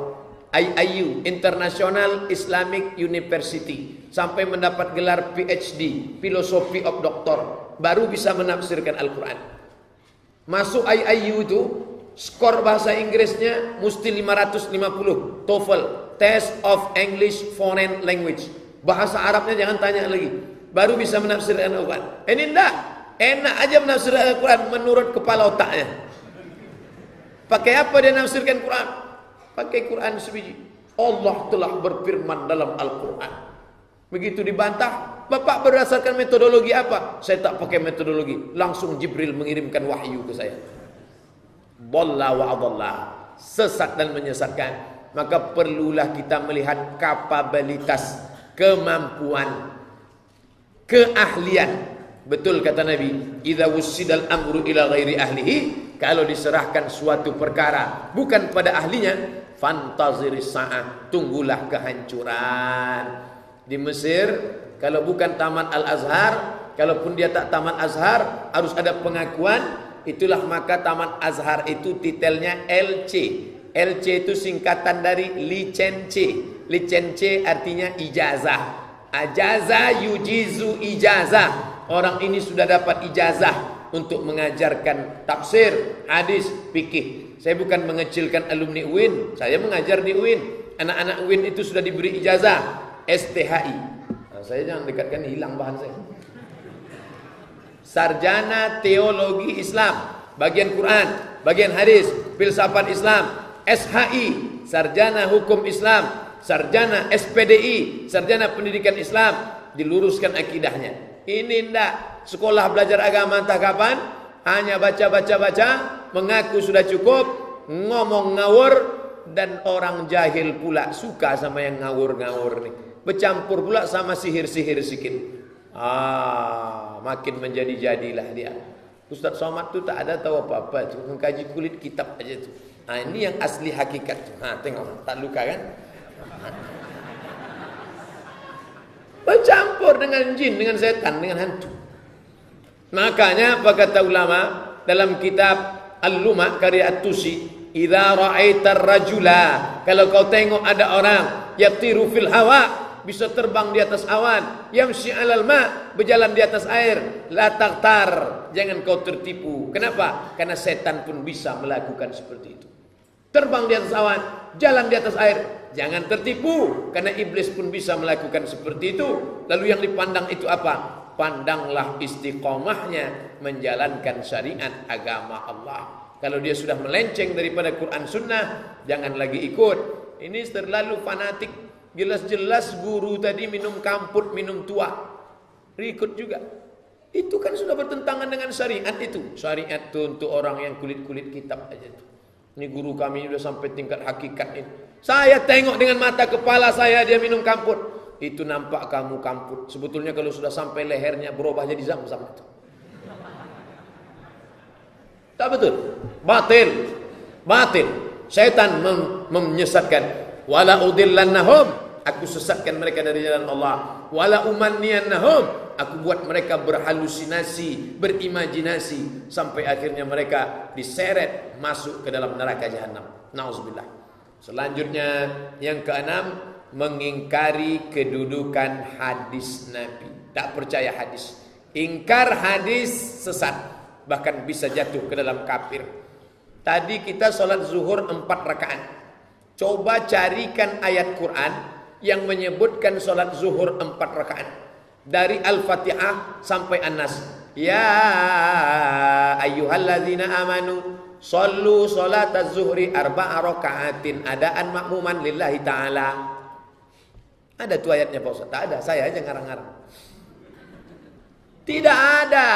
IIU, International Islamic University, sampai mendapat gelar PhD, Philosophy of Doctor, baru bisa menafsirkan Al-Quran. Masuk IIU itu, skor bahasa Inggrisnya mesti 550, TOEFL, Test of English Foreign Language. Bahasa Arabnya jangan tanya lagi, baru bisa menafsirkan Al-Quran. Ini enggak, enak aja menafsirkan Al-Quran menurut kepala otaknya. Pakai apa dia menafsirkan Quran? Pakai Quran sebiji. Allah telah berfirman dalam Al-Quran. Begitu dibantah, Bapak berdasarkan metodologi apa? Saya tak pakai metodologi, langsung Jibril mengirimkan wahyu ke saya. Dhalla wa adalla, sesat dan menyesatkan. Maka perlulah kita melihat kapabilitas, kemampuan, keahlian. Betul kata Nabi, idza wussidal amru ila ghairi ahlihi, kalau diserahkan suatu perkara bukan pada ahlinya, fantaziris sa'ah, tunggulah kehancuran. Di Mesir, kalau bukan taman Al-Azhar, kalaupun dia tak taman Azhar, harus ada pengakuan. Itulah maka taman Azhar itu titelnya LC. LC itu singkatan dari licence. Licence artinya ijazah. Ajaza yujizu ijazah. Orang ini sudah dapat ijazah untuk mengajarkan tafsir, hadis, fikih. Saya bukan mengecilkan alumni UIN, saya mengajar di UIN. Anak-anak UIN itu sudah diberi ijazah STHI. Nah, saya jangan dekatkan, hilang bahan saya. Sarjana Teologi Islam, bagian Quran, bagian hadis, filsafat Islam. SHI, Sarjana Hukum Islam, sarjana SPDI, sarjana Pendidikan Islam. Diluruskan akidahnya. Ini ndak sekolah belajar agama entah kapan, hanya baca-baca, mengaku sudah cukup, ngomong ngawur, dan orang jahil pula suka sama yang ngawur-ngawur nih. Bercampur pula sama sihir-sihir sikit. Makin menjadi-jadilah dia. Ustaz Somad tu tak ada tahu apa-apa tu, mengkaji kulit kitab aja tu. Ini yang asli hakikat tu. Tengok, tak luka kan? Bercampur dengan jin, dengan setan, dengan hantu. Makanya apa kata ulama dalam kitab Al-Luma karya At-Tusi, idza ra'aitar rajula, kalau kau tengok ada orang yatiru fil hawa, bisa terbang di atas awan, yamshi 'alal ma, berjalan di atas air, la taqtar, jangan kau tertipu. Kenapa? Karena setan pun bisa melakukan seperti itu. Terbang di atas awan, jalan di atas air, jangan tertipu, karena iblis pun bisa melakukan seperti itu. Lalu yang dipandang itu apa? Pandanglah istiqomahnya menjalankan syariat agama Allah. Kalau dia sudah melenceng daripada Quran Sunnah, jangan lagi ikut. Ini terlalu fanatik. Jelas-jelas guru tadi minum kamput, minum tua, ikut juga. Itu kan sudah bertentangan dengan syariat itu. Syariat itu untuk orang yang kulit-kulit kitab aja tuh. Ini guru kami sudah sampai tingkat hakikat ini. Saya tengok dengan mata kepala saya dia minum kamput. Itu nampak kamu kamput. Sebetulnya kalau sudah sampai lehernya berubah jadi zam-zam itu. Tak betul. Batil. Batil. Syaitan menyesatkan. Wala udillannahum. Aku sesatkan mereka dari jalan Allah. Wala umanniyannahum. Aku buat mereka berhalusinasi, berimajinasi, sampai akhirnya mereka diseret masuk ke dalam neraka jahanam. Nauzubillah. Selanjutnya yang keenam, mengingkari kedudukan hadis Nabi. Tak percaya hadis. Ingkar hadis sesat, bahkan bisa jatuh ke dalam kafir. Tadi kita sholat zuhur 4 rakaat. Coba carikan ayat Quran yang menyebutkan sholat zuhur 4 rakaat. Dari Al-Fatihah sampai An-Nas. Ya ayyuhalladzina amanu shollu sholataz zuhri 4 rakaatin adaan makmuman lillahi ta'ala. Ada tuh ayatnya Pak Ustaz? Tak ada, saya aja ngarang-ngarang. Tidak ada.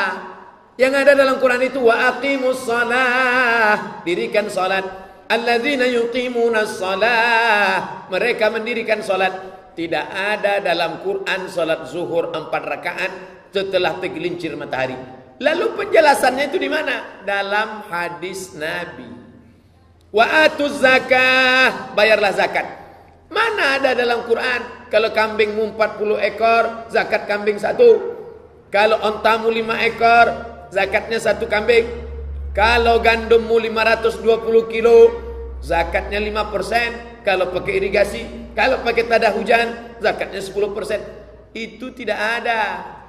Yang ada dalam Quran itu wa aqimus shalah, dirikan salat. Alladzina yuqimunas shalah, mereka mendirikan salat. Tidak ada dalam Quran salat zuhur 4 rakaat setelah tergelincir matahari. Lalu penjelasannya itu di mana? Dalam hadis Nabi. Wa atuz zakah, bayarlah zakat. Mana ada dalam Quran kalau kambingmu 40 ekor, zakat kambing 1. Kalau ontamu 5 ekor, zakatnya 1 kambing. Kalau gandummu 520 kilo, zakatnya 5%. Kalau pakai irigasi, kalau pakai tada hujan, zakatnya 10%. Itu tidak ada.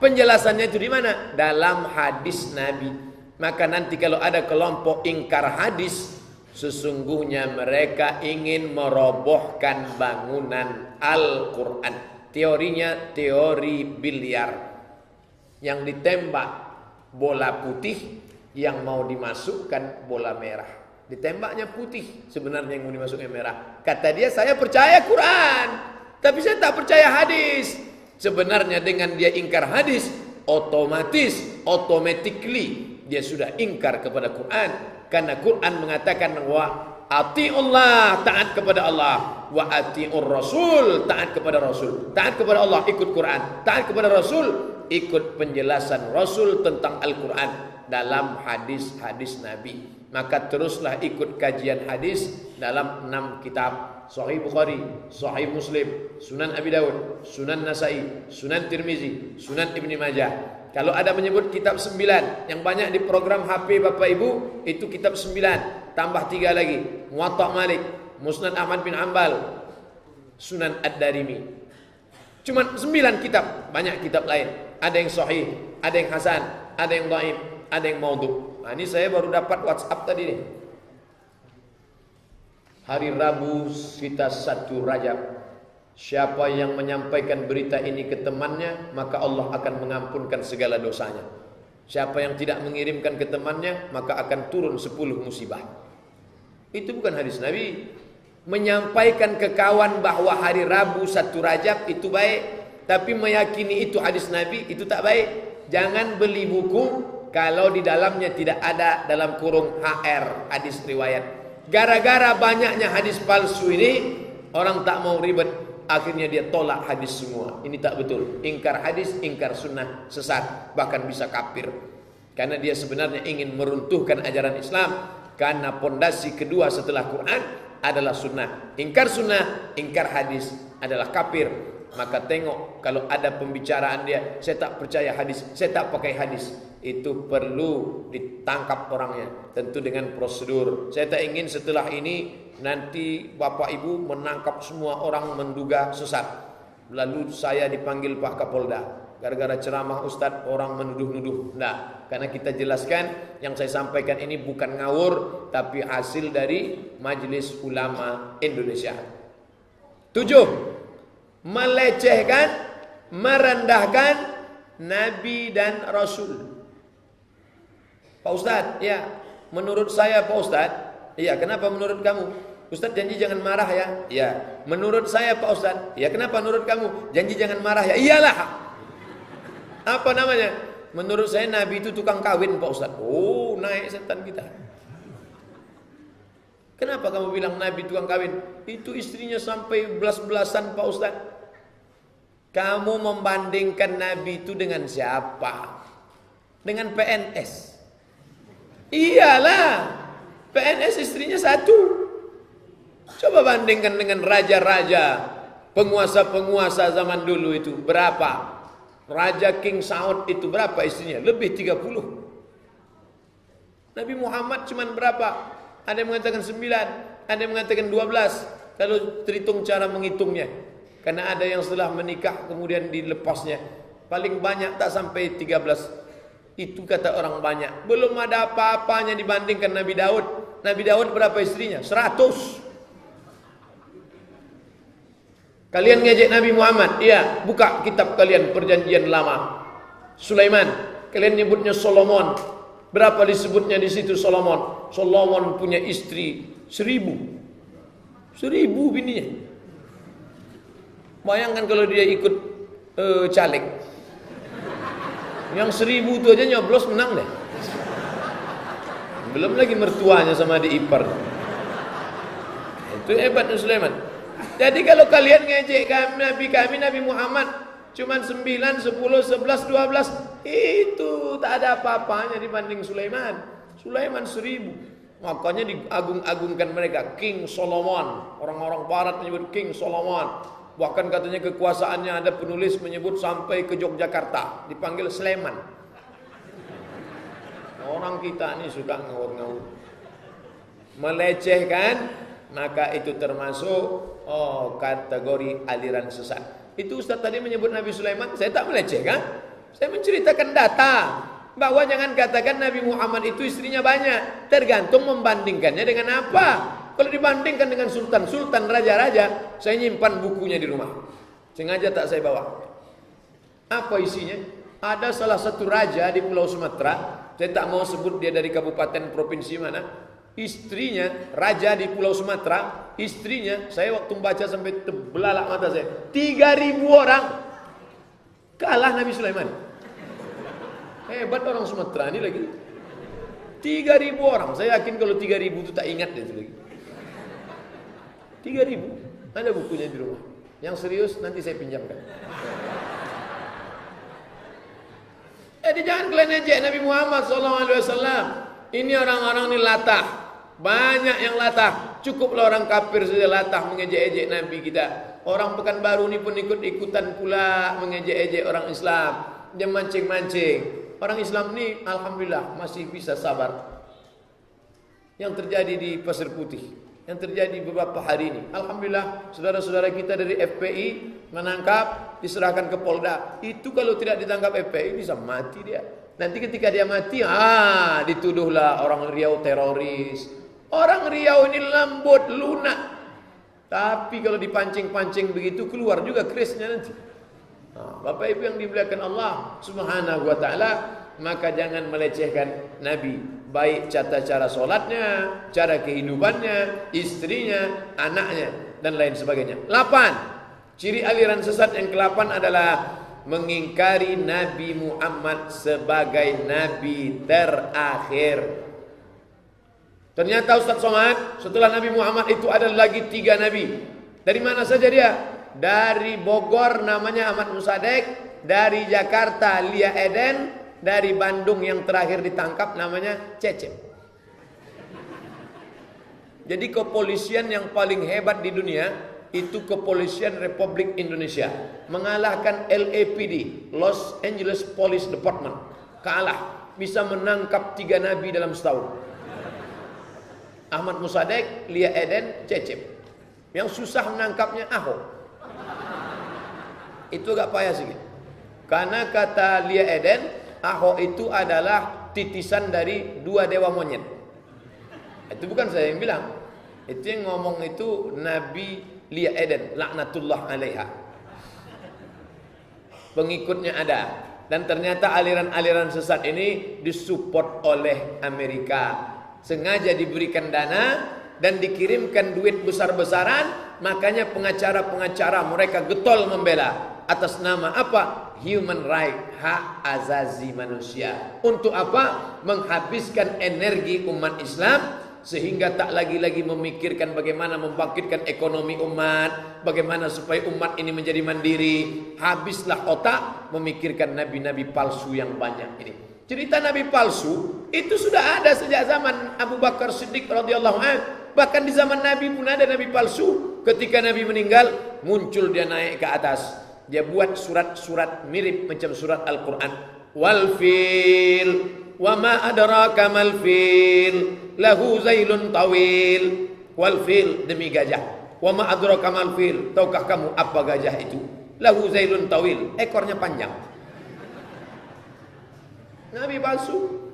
Penjelasannya itu di mana? Dalam hadis Nabi. Maka nanti kalau ada kelompok ingkar hadis, sesungguhnya mereka ingin merobohkan bangunan Al-Quran. Teorinya teori biliar. Yang ditembak bola putih, yang mau dimasukkan bola merah. Ditembaknya putih, sebenarnya yang mau dimasukkan merah. Kata dia, saya percaya Quran, tapi saya tak percaya hadis. Sebenarnya dengan dia ingkar hadis, automatically dia sudah ingkar kepada Quran. Karena Quran mengatakan bahwa ati'ullah, taat kepada Allah, wa ati'ur rasul, taat kepada Rasul. Taat kepada Allah, ikut Quran. Taat kepada Rasul, ikut penjelasan Rasul tentang Al-Quran dalam hadis-hadis Nabi. Maka teruslah ikut kajian hadis dalam 6 kitab: Sahih Bukhari, Sahih Muslim, Sunan Abi Dawud, Sunan Nasai, Sunan Tirmizi, Sunan Ibni Majah. Kalau ada menyebut kitab 9, yang banyak di program HP Bapak Ibu, itu kitab 9, tambah 3 lagi: Muwatta Malik, Musnad Ahmad bin Hanbal, Sunan Ad-Darimi. Cuma 9 kitab, banyak kitab lain. Ada yang sahih, ada yang hasan, ada yang dhaif, ada yang maudhu. Nah, ini saya baru dapat WhatsApp tadi nih. Hari Rabu kita 1 Rajab. Siapa yang menyampaikan berita ini ke temannya, maka Allah akan mengampunkan segala dosanya. Siapa yang tidak mengirimkan ke temannya, maka akan turun 10 musibah. Itu bukan hadis Nabi. Menyampaikan ke kawan bahwa hari Rabu 1 Rajab itu baik, tapi meyakini itu hadis Nabi, itu tak baik. Jangan beli buku kalau di dalamnya tidak ada dalam kurung HR, hadis riwayat. Gara-gara banyaknya hadis palsu ini, orang tak mau ribet, akhirnya dia tolak hadis semua. Ini tak betul. Ingkar hadis, ingkar sunnah, sesat, bahkan bisa kafir. Karena dia sebenarnya ingin meruntuhkan ajaran Islam. Karena pondasi kedua setelah Quran adalah sunnah. Ingkar sunnah, ingkar hadis adalah kafir. Maka tengok kalau ada pembicaraan dia, saya tak percaya hadis, saya tak pakai hadis, itu perlu ditangkap orangnya, tentu dengan prosedur. Saya tak ingin setelah ini nanti Bapak Ibu menangkap semua orang menduga sesat, lalu saya dipanggil Pak Kapolda gara-gara ceramah Ustadz orang menuduh-nuduh. Nah, karena kita jelaskan yang saya sampaikan ini bukan ngawur, tapi hasil dari Majelis Ulama Indonesia. 7. Melecehkan, merendahkan Nabi dan Rasul. Pak Ustadz, ya, menurut saya Pak Ustadz, iya, kenapa menurut kamu? Ustadz janji jangan marah ya. Ya, menurut saya Pak Ustadz, ya kenapa menurut kamu? Janji jangan marah ya. Iyalah. Apa namanya? Menurut saya Nabi itu tukang kawin Pak Ustadz. Oh, naik setan kita. Kenapa kamu bilang Nabi tukang kawin? Itu istrinya sampai belas-belasan Pak Ustadz. Kamu membandingkan Nabi itu dengan siapa? Dengan PNS. Iyalah, PNS istrinya 1. Coba bandingkan dengan raja-raja, penguasa-penguasa zaman dulu itu. Berapa? Raja King Saud itu berapa istrinya? Lebih 30. Nabi Muhammad cuman berapa? Ada yang mengatakan 9, ada yang mengatakan 12. Kalau terhitung cara menghitungnya. Karena ada yang setelah menikah kemudian dilepasnya. Paling banyak tak sampai 13. Itu kata orang banyak. Belum ada apa-apanya dibandingkan Nabi Daud. Nabi Daud berapa istrinya? 100. Kalian ngejek Nabi Muhammad? Iya, buka kitab kalian perjanjian lama. Sulaiman, kalian nyebutnya Solomon. Berapa disebutnya di situ Solomon? Solomon punya istri 1000. 1000 bininya. Bayangkan kalau dia ikut caleg. Yang 1000 itu aja nyoblos menang deh. Belum lagi mertuanya sama adik ipar. Itu hebatnya Sulaiman. Jadi kalau kalian ngejek kami Nabi Muhammad cuman 9, 10, 11, 12, itu tak ada apa-apanya dibanding Sulaiman. Sulaiman 1000. Makanya diagung-agungkan mereka King Solomon. Orang-orang barat menyebut King Solomon. Bahkan katanya kekuasaannya ada penulis menyebut sampai ke Yogyakarta, dipanggil Sleman. Orang kita ini suka ngawur-ngawur, melecehkan, maka itu termasuk kategori aliran sesat. Itu Ustaz tadi menyebut Nabi Sulaiman, saya tak melecehkan, saya menceritakan data bahwa jangan katakan Nabi Muhammad itu istrinya banyak, tergantung membandingkannya dengan apa. Kalau dibandingkan dengan sultan-sultan, raja-raja, saya nyimpan bukunya di rumah. Sengaja tak saya bawa. Apa isinya? Ada salah satu raja di Pulau Sumatera, saya tak mau sebut dia dari kabupaten provinsi mana. Istrinya, raja di Pulau Sumatera, istrinya, saya waktu membaca sampai terbelalak mata saya, 3.000 orang. Kalah Nabi Sulaiman. Hebat orang Sumatera ini lagi. 3.000 orang. Saya yakin kalau 3.000 itu tak ingat dia itu lagi. 3.000. Ada bukunya di rumah. Yang serius nanti saya pinjamkan. Jadi jangan kalian ejek Nabi Muhammad SAW. Ini orang-orang ini latah. Banyak yang latah. Cukuplah orang kafir saja latah mengejek-ejek Nabi kita. Orang Pekanbaru ini pun ikut-ikutan pula mengejek-ejek orang Islam. Dia mancing-mancing. Orang Islam ini alhamdulillah masih bisa sabar. Yang terjadi di Pasir Putih, yang terjadi beberapa hari ini, alhamdulillah saudara-saudara kita dari FPI menangkap, diserahkan ke Polda. Itu kalau tidak ditangkap FPI bisa mati dia. Nanti ketika dia mati, dituduhlah orang Riau teroris. Orang Riau ini lembut, lunak. Tapi kalau dipancing-pancing begitu keluar juga kerisnya nanti. Bapak Ibu yang dimuliakan Allah Subhanahu wa taala, maka jangan melecehkan Nabi, baik cara solatnya, cara kehidupannya, istrinya, anaknya dan lain sebagainya. 8. Ciri aliran sesat yang ke-8 adalah mengingkari Nabi Muhammad sebagai nabi terakhir. Ternyata Ustaz Somad, setelah Nabi Muhammad itu ada lagi 3 nabi. Dari mana saja dia? Dari Bogor namanya Ahmad Musadek, dari Jakarta Lia Eden, dari Bandung yang terakhir ditangkap namanya Cecep. Jadi kepolisian yang paling hebat di dunia itu kepolisian Republik Indonesia, mengalahkan LAPD, Los Angeles Police Department. Kalah, bisa menangkap 3 nabi dalam setahun. Ahmad Musadek, Lia Eden, Cecep. Yang susah menangkapnya Ahok. Itu agak payah sedikit. Karena kata Lia Eden, Ahok itu adalah titisan dari 2 dewa monyet. Itu bukan saya yang bilang. Itu yang ngomong itu Nabi Lia Eden, laknatullah alaiha. Pengikutnya ada. Dan ternyata aliran-aliran sesat ini disupport oleh Amerika. Sengaja diberikan dana dan dikirimkan duit besar-besaran. Makanya pengacara-pengacara mereka getol membela. Atas nama apa? Human right, hak azazi manusia. Untuk apa? Menghabiskan energi umat Islam, sehingga tak lagi-lagi memikirkan bagaimana membangkitkan ekonomi umat, bagaimana supaya umat ini menjadi mandiri. Habislah otak memikirkan nabi-nabi palsu yang banyak ini. Cerita nabi palsu itu sudah ada sejak zaman Abu Bakar Siddiq radhiyallahu anhu. Bahkan di zaman Nabi pun ada nabi palsu. Ketika Nabi meninggal, muncul dia naik ke atas. Dia buat surat-surat mirip macam surat Al-Quran. Wal fil, wa ma adraka mal fil, lahu zailun tawil. Wal fil, demi gajah. Wa ma adraka mal fil, tahukah kamu apa gajah itu? Lahu zailun tawil, ekornya panjang. Nabi palsu.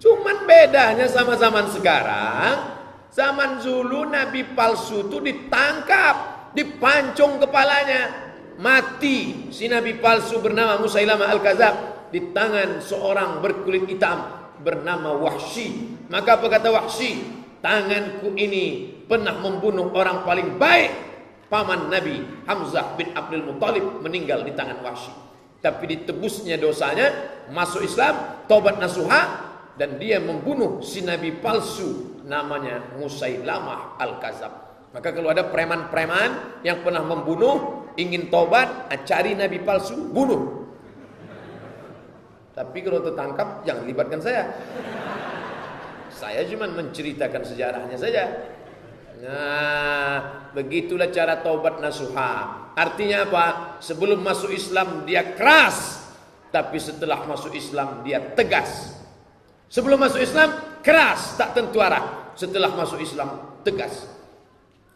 Cuman bedanya sama zaman sekarang. Zaman dulu Nabi palsu itu ditangkap, dipancung kepalanya, mati si Nabi palsu bernama Musailamah Al-Kadzab di tangan seorang berkulit hitam bernama Wahsy. Maka apa kata Wahsy? Tanganku ini pernah membunuh orang paling baik. Paman Nabi Hamzah bin Abdul Muttalib meninggal di tangan Wahsy. Tapi ditebusnya dosanya, masuk Islam, taubat nasuha, dan dia membunuh si Nabi palsu namanya Musailamah Al-Kadzab. Maka kalau ada preman-preman yang pernah membunuh, ingin tobat, cari Nabi palsu, bunuh. Tapi kalau tertangkap, jangan libatkan saya. Saya cuma menceritakan sejarahnya saja. Nah, begitulah cara taubat nasuha. Artinya apa? Sebelum masuk Islam dia keras, tapi setelah masuk Islam dia tegas. Sebelum masuk Islam keras, tak tentu arah. Setelah masuk Islam tegas.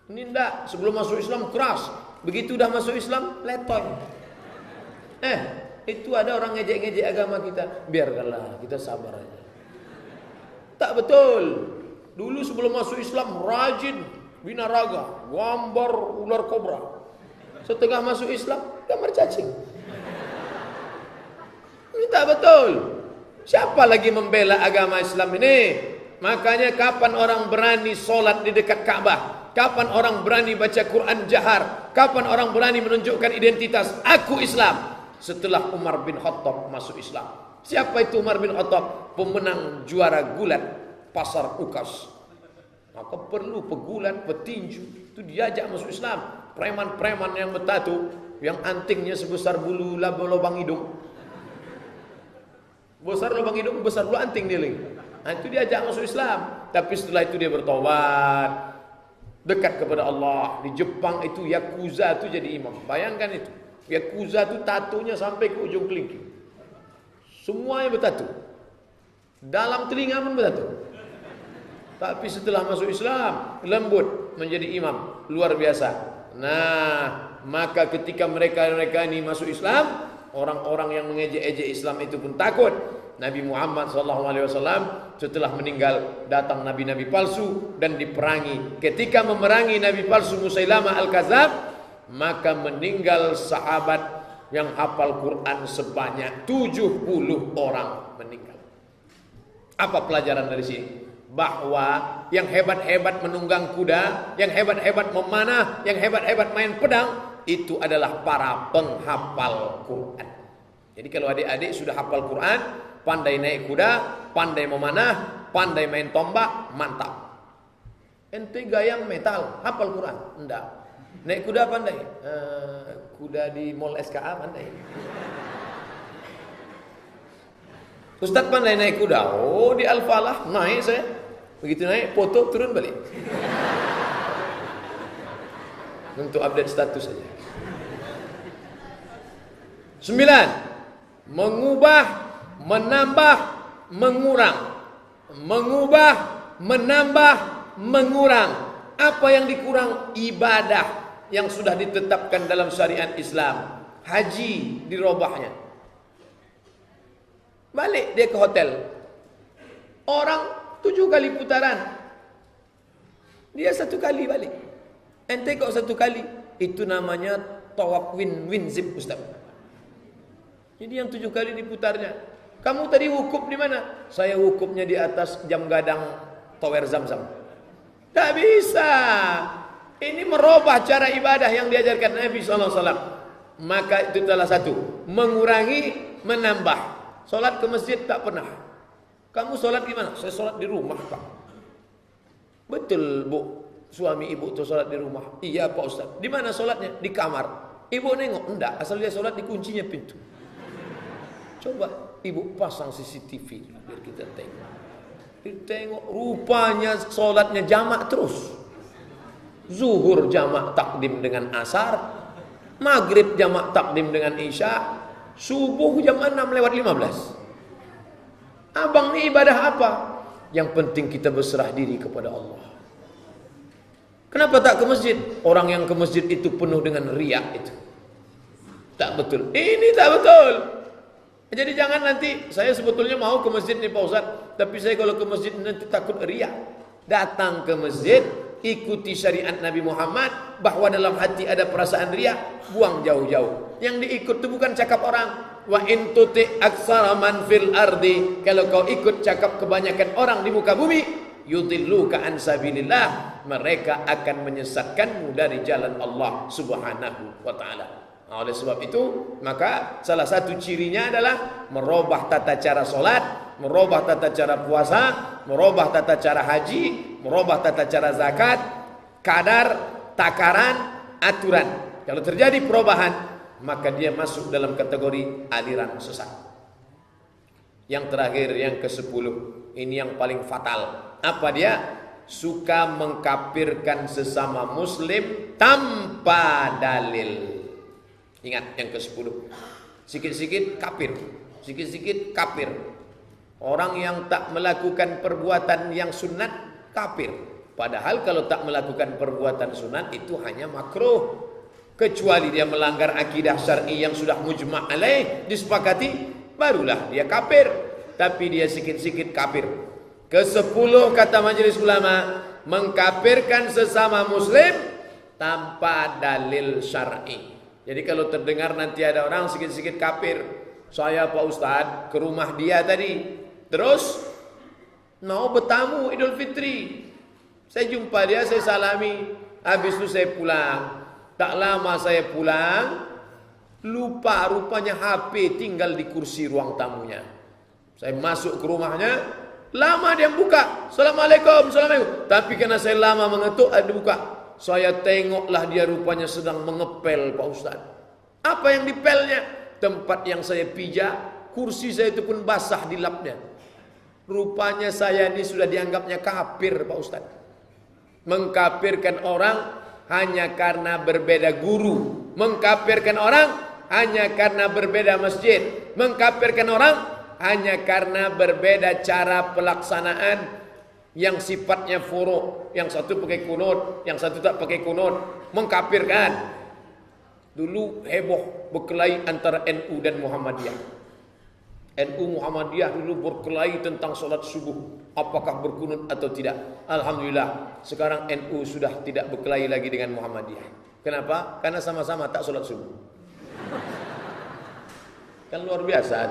Ini enggak, sebelum masuk Islam keras, begitu dah masuk Islam letoy. Itu ada orang ngejek-ngejek agama kita. Biarkanlah, kita sabar aja. Tak betul. Dulu sebelum masuk Islam rajin binaraga, gambar ular kobra. Setengah masuk Islam gambar cacing. Ini tak betul. Siapa lagi membela agama Islam ini? Makanya kapan orang berani solat di dekat Ka'bah? Kapan orang berani baca Quran jahar? Kapan orang berani menunjukkan identitas aku Islam? Setelah Umar bin Khattab masuk Islam. Siapa itu Umar bin Khattab? Pemenang juara gulat pasar Ukas. Maka perlu pegulat, petinju itu diajak masuk Islam. Preman-preman yang bertatu, yang antingnya sebesar bulu lubang hidung. Besar lubang hidung, besar bulu anting dia lagi. Nah, itu diajak masuk Islam. Tapi setelah itu dia bertobat, dekat kepada Allah. Di Jepang itu Yakuza itu jadi imam. Bayangkan itu. Yakuza itu tatunya sampai ke ujung kelingking. Semuanya bertatu. Dalam telinga pun bertatu. Tapi setelah masuk Islam, lembut menjadi imam. Luar biasa. Nah, maka ketika mereka ini masuk Islam, orang-orang yang mengejek-ejek Islam itu pun takut. Nabi Muhammad SAW setelah meninggal datang nabi-nabi palsu dan diperangi. Ketika memerangi nabi palsu Musailamah Al-Kadzab, maka meninggal sahabat yang hafal Quran sebanyak 70 orang meninggal. Apa pelajaran dari sini? Bahwa yang hebat-hebat menunggang kuda, yang hebat-hebat memanah, yang hebat-hebat main pedang, itu adalah para penghafal Quran. Jadi kalau adik-adik sudah hafal Quran, pandai naik kuda, pandai memanah, pandai main tombak, mantap. Ente gayang metal, hafal Quran? Enggak. Naik kuda pandai? Kuda di mall SKA pandai. Ustaz pandai naik kuda? Oh, di Al-Falah naik saya. Begitu naik, foto turun balik. Untuk update status saja. 9. Mengubah, menambah, mengurang. Mengubah, menambah, mengurang. Apa yang dikurang? Ibadah yang sudah ditetapkan dalam syariat Islam. Haji dirobahnya. Balik dia ke hotel. Orang 7 kali putaran. Dia 1 kali balik. Ente kok 1 kali? Itu namanya tawaf win zip Ustaz. Jadi yang 7 kali diputarnya. Kamu tadi wukuf di mana? Saya wukufnya di atas jam gadang tower Zamzam. Tak bisa. Ini merubah cara ibadah yang diajarkan Nabi SAW. Maka itu salah satu. Mengurangi, menambah. Solat ke masjid tak pernah. Kamu solat di mana? Saya solat di rumah, Pak. Betul, Bu. Suami ibu tu solat di rumah. Iya, Pak Ustaz. Di mana solatnya? Di kamar. Ibu nengok? Enggak. Asal dia solat dikuncinya pintu. Coba ibu pasang CCTV biar kita tengok. Tengok rupanya solatnya jamak terus. Zuhur jamak takdim dengan asar, maghrib jamak takdim dengan isya, subuh jam 6:15. Abang ini ibadah apa? Yang penting kita berserah diri kepada Allah. Kenapa tak ke masjid? Orang yang ke masjid itu penuh dengan riak itu. Tak betul. Ini tak betul. Jadi jangan nanti, saya sebetulnya mau ke masjid nih Pak Ustaz, tapi saya kalau ke masjid nanti takut riak. Datang ke masjid, ikuti syariat Nabi Muhammad, bahwa dalam hati ada perasaan riak, buang jauh-jauh. Yang diikut itu bukan cakap orang. Wa in tuti aksara man fil ardi, kalau kau ikut cakap kebanyakan orang di muka bumi, yudilluka an sabilillah, mereka akan menyesatkanmu dari jalan Allah Subhanahu wa taala. Nah, oleh sebab itu, maka salah satu cirinya adalah merubah tata cara solat, merubah tata cara puasa, merubah tata cara haji, merubah tata cara zakat, kadar, takaran, aturan. Kalau terjadi perubahan, maka dia masuk dalam kategori aliran sesat. Yang terakhir, yang ke-10, ini yang paling fatal. Apa dia? Suka mengkafirkan sesama muslim tanpa dalil. Ingat yang ke-10. Sikit-sikit kafir, sikit-sikit kafir. Orang yang tak melakukan perbuatan yang sunat kafir. Padahal kalau tak melakukan perbuatan sunat itu hanya makruh. Kecuali dia melanggar akidah syar'i yang sudah mujma' alaih, disepakati, barulah dia kafir. Tapi dia sikit-sikit kafir. Ke-10 kata majelis ulama, mengkafirkan sesama muslim tanpa dalil syar'i. Jadi kalau terdengar nanti ada orang sikit-sikit kafir, saya Pak Ustadz ke rumah dia tadi, terus mau bertamu Idul Fitri, saya jumpa dia, saya salami, habis itu saya pulang. Tak lama saya pulang, lupa rupanya HP tinggal di kursi ruang tamunya. Saya masuk ke rumahnya, lama dia buka, Assalamualaikum, Assalamualaikum. Tapi karena saya lama mengetuk, ada buka. Saya tengoklah dia rupanya sedang mengepel Pak Ustaz. Apa yang dipelnya? Tempat yang saya pijak, kursi saya itu pun basah di lapnya. Rupanya saya ini sudah dianggapnya kafir Pak Ustaz. Mengkafirkan orang hanya karena berbeda guru. Mengkafirkan orang hanya karena berbeda masjid. Mengkafirkan orang hanya karena berbeda cara pelaksanaan yang sifatnya furu', yang satu pakai kunut, yang satu tak pakai kunut, mengkafirkan. Dulu heboh berkelahi antara NU dan Muhammadiyah. NU Muhammadiyah dulu berkelahi tentang solat subuh, apakah berkunut atau tidak. Alhamdulillah, sekarang NU sudah tidak berkelahi lagi dengan Muhammadiyah. Kenapa? Karena sama-sama tak solat subuh. Kan luar biasa.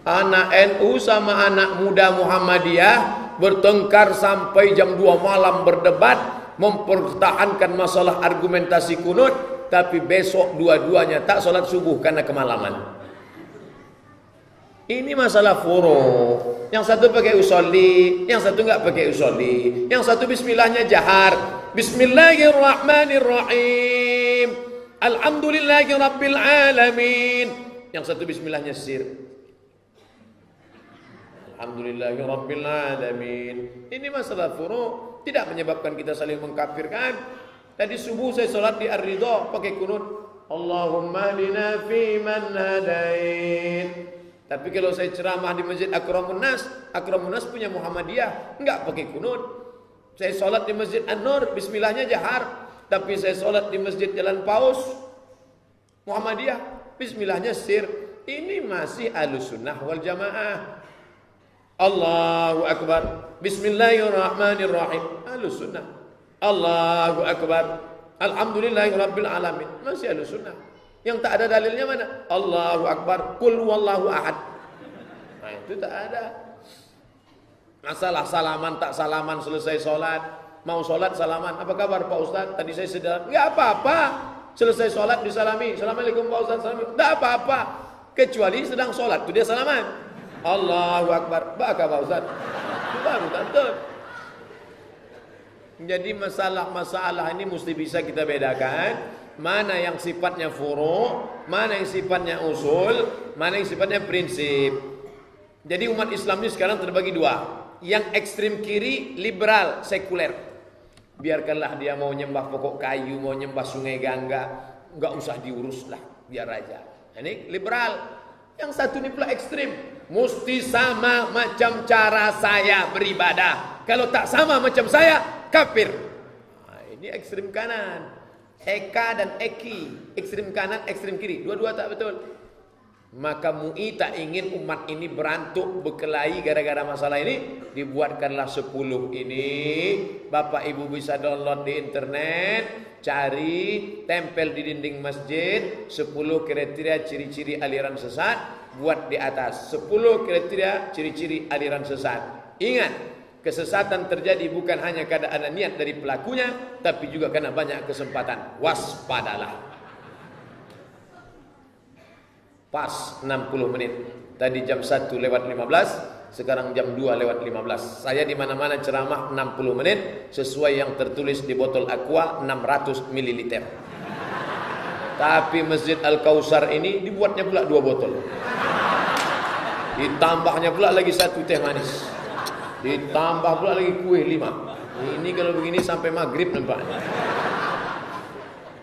Anak NU sama anak muda Muhammadiyah bertengkar sampai jam 2 malam berdebat, mempertahankan masalah argumentasi kunut, tapi besok dua-duanya tak solat subuh karena kemalaman. Ini masalah furu'. Yang satu pakai usolli, yang satu enggak pakai usolli. Yang satu bismillahnya jahar. Bismillahirrahmanirrahim. Alhamdulillahirabbil alamin. Yang satu bismillahnya sir. Alhamdulillahirabbil alamin. Ini masalah furu', tidak menyebabkan kita saling mengkafirkan. Tadi subuh saya salat di Ar-Ridha pakai kunut. Allahumma lina fi man hadait. Tapi kalau saya ceramah di Masjid Akramun Nas punya Muhammadiyah, enggak pakai kunut. Saya sholat di Masjid An-Nur, bismillahnya jahar. Tapi saya sholat di Masjid Jalan Paus, Muhammadiyah, bismillahnya sir. Ini masih Ahlussunnah wal Jamaah. Allahu Akbar, bismillahirrahmanirrahim, Ahlussunnah. Allahu Akbar, alhamdulillahirabbil alamin, masih Ahlussunnah. Yang tak ada dalilnya mana? Allahu Akbar, Qul huwallahu ahad. Nah itu tak ada. Masalah salaman tak salaman selesai sholat. Mau sholat salaman. Apa kabar Pak Ustaz? Tadi saya sedang. Enggak apa-apa. Selesai sholat disalami. Assalamualaikum Pak Ustaz. Enggak apa-apa. Kecuali sedang sholat itu dia salaman. Allahu Akbar. Baka Pak Ustaz. Itu baru betul. Jadi masalah-masalah ini mesti bisa kita bedakan. Mana yang sifatnya furu', mana yang sifatnya usul, mana yang sifatnya prinsip. Jadi umat Islam ini sekarang terbagi dua. Yang ekstrim kiri, liberal, sekuler. Biarkanlah dia mau nyembah pokok kayu, mau nyembah sungai Gangga. nggak usah diurus lah, biar aja. Ini liberal. Yang satu ini pula ekstrim. Mesti sama macam cara saya beribadah. Kalau tak sama macam saya, kafir. Nah, ini ekstrim kanan. Eka dan Eki. Ekstrim kanan, ekstrim kiri. Dua-dua tak betul. Maka MUI tak ingin umat ini berantuk, berkelahi gara-gara masalah ini. Dibuatkanlah 10 ini. Bapak Ibu bisa download di internet. Cari, tempel di dinding masjid 10 kriteria ciri-ciri aliran sesat. Buat di atas 10 kriteria ciri-ciri aliran sesat. Ingat, kesesatan terjadi bukan hanya karena ada niat dari pelakunya, tapi juga karena banyak kesempatan. Waspadalah. Pas 60 menit. Tadi jam 1:15, sekarang jam 2:15. Saya di mana-mana ceramah 60 menit sesuai yang tertulis di botol aqua 600 ml. Tapi Masjid Al-Kausar ini dibuatnya pula 2 botol. Ditambahnya pula lagi 1 teh manis. Ditambah pula lagi kue 5. Ini kalau begini sampai maghrib nampaknya.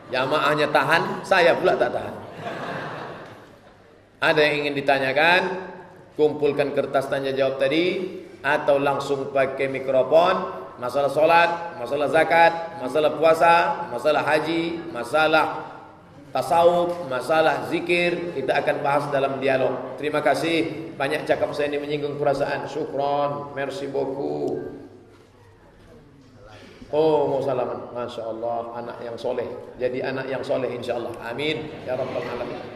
Jamaahnya tahan, saya pula tak tahan. Ada yang ingin ditanyakan? Kumpulkan kertas tanya jawab tadi, atau langsung pakai mikrofon. Masalah solat, masalah zakat, masalah puasa, masalah haji, masalah tasawuf, masalah zikir, kita akan bahas dalam dialog. Terima kasih. Banyak cakap saya ini menyinggung perasaan. Syukron, merci beaucoup. Oh, mau salaman. Masya Allah, anak yang soleh. Jadi anak yang soleh insya Allah. Amin ya rabbal alamin.